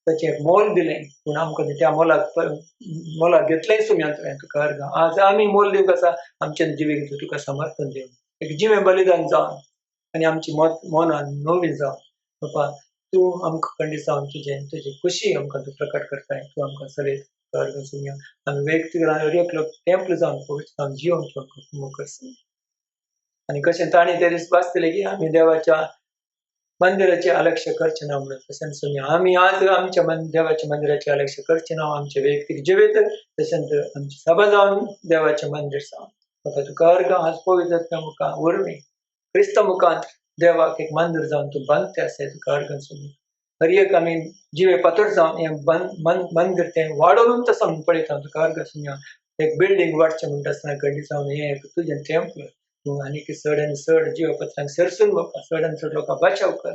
एक मोल दिलें पूण आमकां त्या मोलाक घेतलें सुमया तुवें. तुका अर्घ आज आमी मोल दिवंक आसा. आमचें जिवीत तुका समर्पण दिवन एक जिवें बलिदान जावन आनी आमची मोनां नवी जावन बापा तूं आमकां खंडीत जावन तुजी खुशी आमकां तूं प्रकट करताय. तूं आमकां सलयत तुका अर्घ सुमया. आमी व्यक्तीगत एकलो टेंपल जावन पवित्र जावन जिवंक तूं आमकां कुमो कर सुमया. आनी कशें ताणें ते दीस वाचतलें की आमी देवाच्या मंदिराचे अलक्ष्य करचे ना म्हणून तशें सुमया. आमी आज आमच्या देवाच्या मंदिराचे अलक्ष्य करचे ना. आमचे वैयक्तीक जिवीत तशेंच आमची सभा जावन देवाचें मंदिर जावन बापा तुका अर्घ आज पवित्र मुखार उर्मी क्रिस्त मुखार देवाक एक मंदिर जावन तूं बांदते आसाय. तुका अर्घ सुमया. हर एक आमी जिवे पातळ जावन हें मंदिर तें वाडोवन तसो म्हणून पळयता. तुका अर्घ सुमया. एक बिल्डींग वाडचें म्हणटा आसतना खंडीत जावन हें एक तुजें टेंपल तूं आनीक चड आनी चड जिवपत्रांक सरसून बापा चड आनी चड लोकां बचाव कर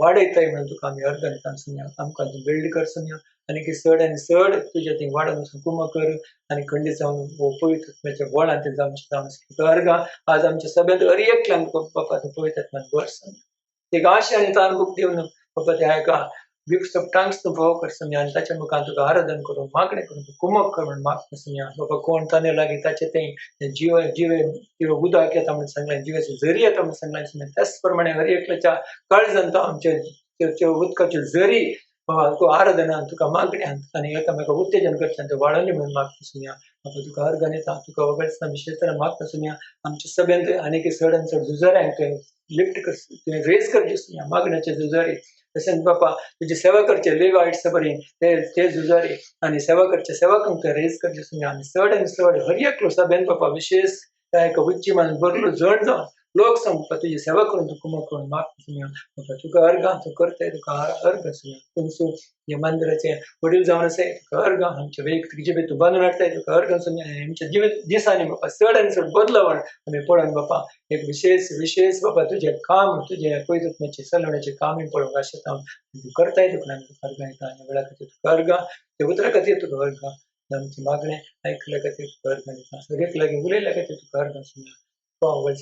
वाडयताय म्हणून तुका आमी अर्घ दिता सुमया. आमकां तूं बिल्ड कर सुमया. आनीक चड आनी चड तुजें थंय वाडोवन वचून कुमो कर आनी खंडीत जावन पवित्र बोळांत तें जावन तुका अर्घ आज आमच्या सभेंत हर एकल्यान बापा तूं पवित्र भर सुमया. एक आशा आनी तानूक दिवन बापा त्या हेका गिफ्ट्स ऑफ टंग्स तूं फोव कर सुमया. आनी ताच्या मुखार तुका आराधन करून मागणें करून तूं कुमो कर म्हणून मागता सुमया. बापा कोण ताने लागीं ताचें तें जिवे उदक येता म्हणून सांगलें. जिवेचो झरी येता म्हणून सांगलें सुमया. त्याच प्रमाणे हर एकल्याच्या काळजांत आमच्या उदकाच्यो झरी तूं आराधनान तुका मागण्यान आनी एकामेकाक उत्तेजन करच्यान तें वाडोनी म्हणून मागता सुमया. बापा तुका अर्घ दिता. तुका वगळसतना विशेश तरेन मागता सुमया. आमच्या सभेंत आनीक चड आनी चड झुजाऱ्यांक तुवें लिफ्ट कर तुवें रेज करचें सुमया. मागण्याचे झुजारी तशेंच बापा तुजी सेवा करचे लेवाइट्स बरें ते झुजारी आनी सेवा करचे सेवकांक तुवें रेज करचें सुमया. आनी चड आनी चड हर एकलो सभेंत बापा विशेष त्या एका उच्ची मान बरलो जड जावन लोक सांगता तुजी सेवा करून तूं कुमो करून मागता सुमया. बापा तुका अर्घ तूं करताय. तुका अर्घ सुमया. तुमचो हे मंदिराचे वडील जावन आसाय. तुका अर्घ आमच्या वैयक्तीक जिवीत तूं बांदून हाडटाय. तुका अर्घ सुमया. आमच्या जिवीत दिसांनी बापा चड आनी चड बदलावण आमी पळोवन बापा एक विशेष बापा तुजें काम तुजें पवित्रत्वाचें चलवण्याचें कामी पळोवंक आशेता हांव. तूं करताय. तुका आमी तुका अर्घ दिता. ह्या वेळा खातीर तुका अर्घ त्या उतरा खातीर तुका अर्घ आमची मागणें आयकल्या खातीर तुका अर्घ दिता. सगळ्याक लागीं उलयल्या खातीर तुका अर्घ सुमया. मान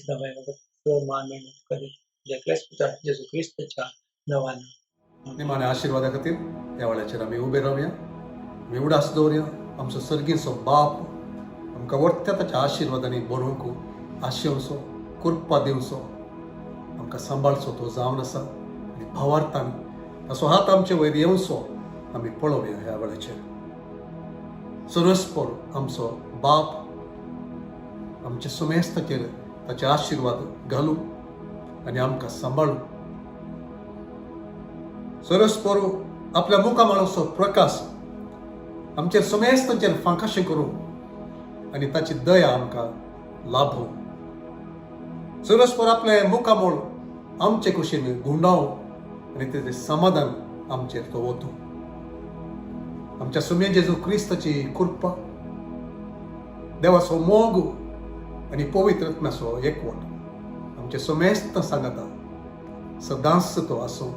तुका दिता. जेजू क्रिस्ताच्या नांवान निमाण्या आशिर्वादा खातीर ह्या वेळाचेर आमी उबे रावया. आमी उडास दवरया. आमचो सर्गीचो बाप आमकां वर्त्या ताच्या आशिर्वादांनी भरूंक आशेवचो कृपा दिवचो आमकां सांबाळचो तो जावन आसा आनी भावार्थान ताचो हात आमचे वयर येवचो आमी पळोवया. ह्या वेळाचेर सर्वस्पर आमचो बाप आमचे सुमेस्ताचेर ताचे आशिर्वाद घालूं आनी आमकां सांबाळूं. सर्वस्पर आपल्या मुखामळाचो प्रकाश आमचेर सुमेस्तांचेर फांकाशें करूं आनी ताची दया आमकां लाभूं. सर्वस्पर आपले मुखामळ आमचे कुशीन गुंडावं आनी तेजें समाधान आमचेर तो वतूं. आमच्या सुमे जेजू क्रिस्ताची कृपा देवाचो मोग आनी पवित्र आत्म्याचो एकवट आमचे सुमेस्त सांगाता सदांच तो आसूं.